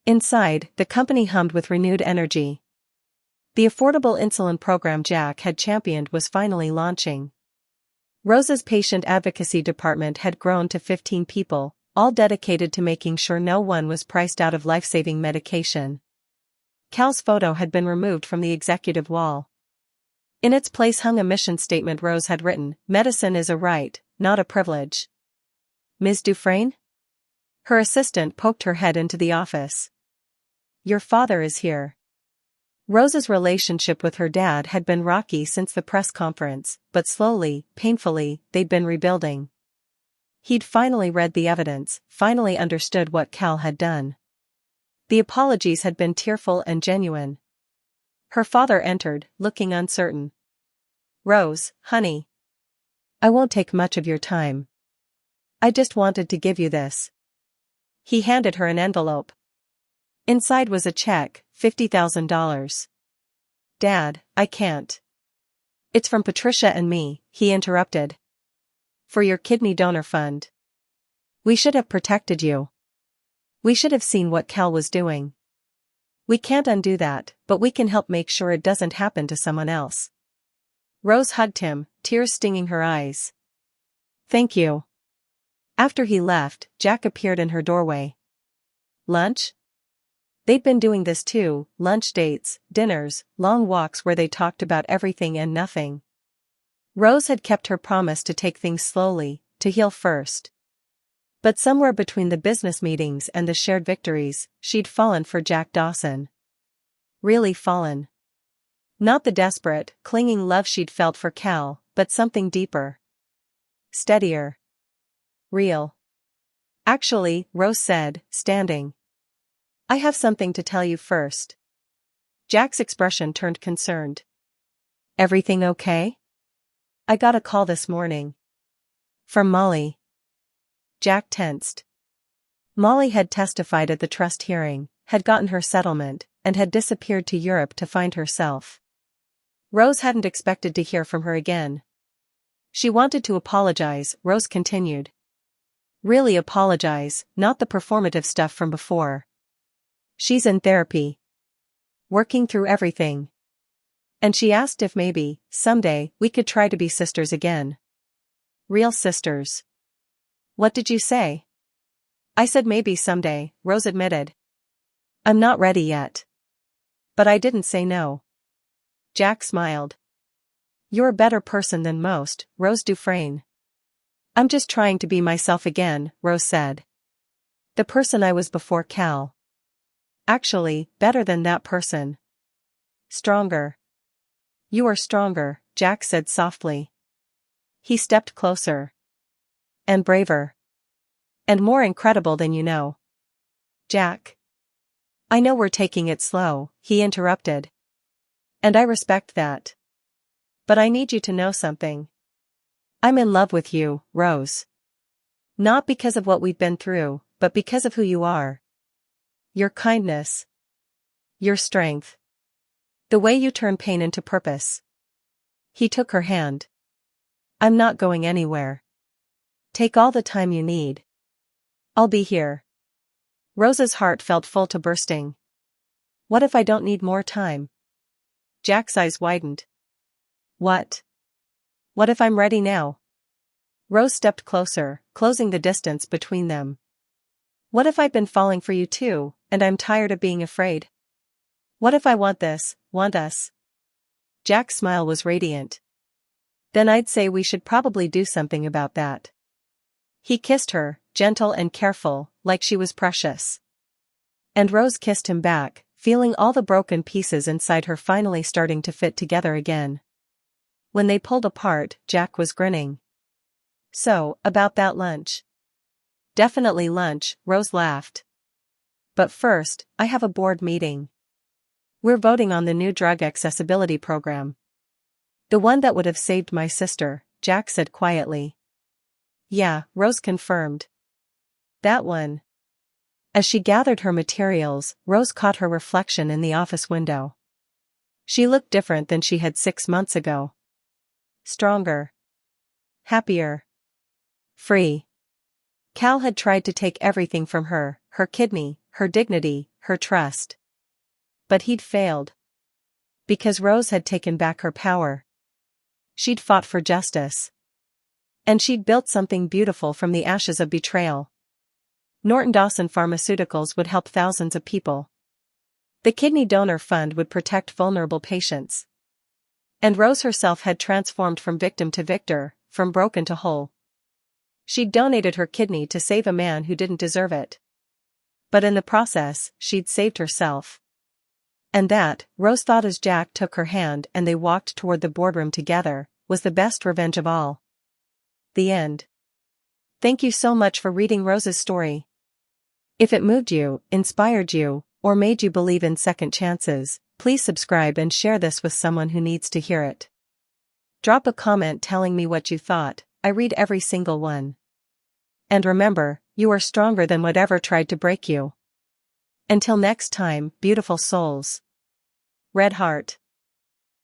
Inside, the company hummed with renewed energy. The affordable insulin program Jack had championed was finally launching. Rose's patient advocacy department had grown to 15 people, all dedicated to making sure no one was priced out of life-saving medication. Cal's photo had been removed from the executive wall. In its place hung a mission statement Rose had written, "Medicine is a right, not a privilege." "Ms. Dufresne?" Her assistant poked her head into the office. "Your father is here." Rose's relationship with her dad had been rocky since the press conference, but slowly, painfully, they'd been rebuilding. He'd finally read the evidence, finally understood what Cal had done. The apologies had been tearful and genuine. Her father entered, looking uncertain. "Rose, honey. I won't take much of your time. I just wanted to give you this." He handed her an envelope. Inside was a check, $50,000. "Dad, I can't." "It's from Patricia and me," he interrupted. "For your kidney donor fund. We should have protected you. We should have seen what Cal was doing. We can't undo that, but we can help make sure it doesn't happen to someone else." Rose hugged him, tears stinging her eyes. "Thank you." After he left, Jack appeared in her doorway. "Lunch?" They'd been doing this too, lunch dates, dinners, long walks where they talked about everything and nothing. Rose had kept her promise to take things slowly, to heal first. But somewhere between the business meetings and the shared victories, she'd fallen for Jack Dawson. Really fallen. Not the desperate, clinging love she'd felt for Cal, but something deeper. Steadier. Real. "Actually," Rose said, standing. "I have something to tell you first." Jack's expression turned concerned. "Everything okay?" "I got a call this morning. From Molly." Jack tensed. Molly had testified at the trust hearing, had gotten her settlement, and had disappeared to Europe to find herself. Rose hadn't expected to hear from her again. She wanted to apologize, Rose continued. Really apologize, not the performative stuff from before. She's in therapy. Working through everything. And she asked if maybe, someday, we could try to be sisters again. Real sisters. "What did you say?" "I said maybe someday," Rose admitted. "I'm not ready yet." "But I didn't say no." Jack smiled. "You're a better person than most, Rose Dufresne." "I'm just trying to be myself again," Rose said. "The person I was before Cal. Actually, better than that person. Stronger." "You are stronger," Jack said softly. He stepped closer. "And braver. And more incredible than you know." "Jack. I know we're taking it slow," he interrupted. "And I respect that. But I need you to know something. I'm in love with you, Rose. Not because of what we've been through, but because of who you are. Your kindness. Your strength. The way you turn pain into purpose." He took her hand. "I'm not going anywhere. Take all the time you need. I'll be here." Rose's heart felt full to bursting. "What if I don't need more time?" Jack's eyes widened. "What? What if I'm ready now?" Rose stepped closer, closing the distance between them. "What if I've been falling for you too, and I'm tired of being afraid?" What if I want this, want us? Jack's smile was radiant. Then I'd say we should probably do something about that. He kissed her, gentle and careful, like she was precious. And Rose kissed him back, feeling all the broken pieces inside her finally starting to fit together again. When they pulled apart, Jack was grinning. So, about that lunch. Definitely lunch, Rose laughed. But first, I have a board meeting. We're voting on the new drug accessibility program. The one that would have saved my sister, Jack said quietly. Yeah, Rose confirmed. That one. As she gathered her materials, Rose caught her reflection in the office window. She looked different than she had 6 months ago. Stronger. Happier. Free. Cal had tried to take everything from her, her kidney, her dignity, her trust. But he'd failed. Because Rose had taken back her power. She'd fought for justice. And she'd built something beautiful from the ashes of betrayal. Norton Dawson Pharmaceuticals would help thousands of people. The Kidney Donor Fund would protect vulnerable patients. And Rose herself had transformed from victim to victor, from broken to whole. She'd donated her kidney to save a man who didn't deserve it. But in the process, she'd saved herself. And that, Rose thought as Jack took her hand and they walked toward the boardroom together, was the best revenge of all. The end. Thank you so much for reading Rose's story. If it moved you, inspired you, or made you believe in second chances, please subscribe and share this with someone who needs to hear it. Drop a comment telling me what you thought. I read every single one. And remember, you are stronger than whatever tried to break you. Until next time, beautiful souls. Red Heart.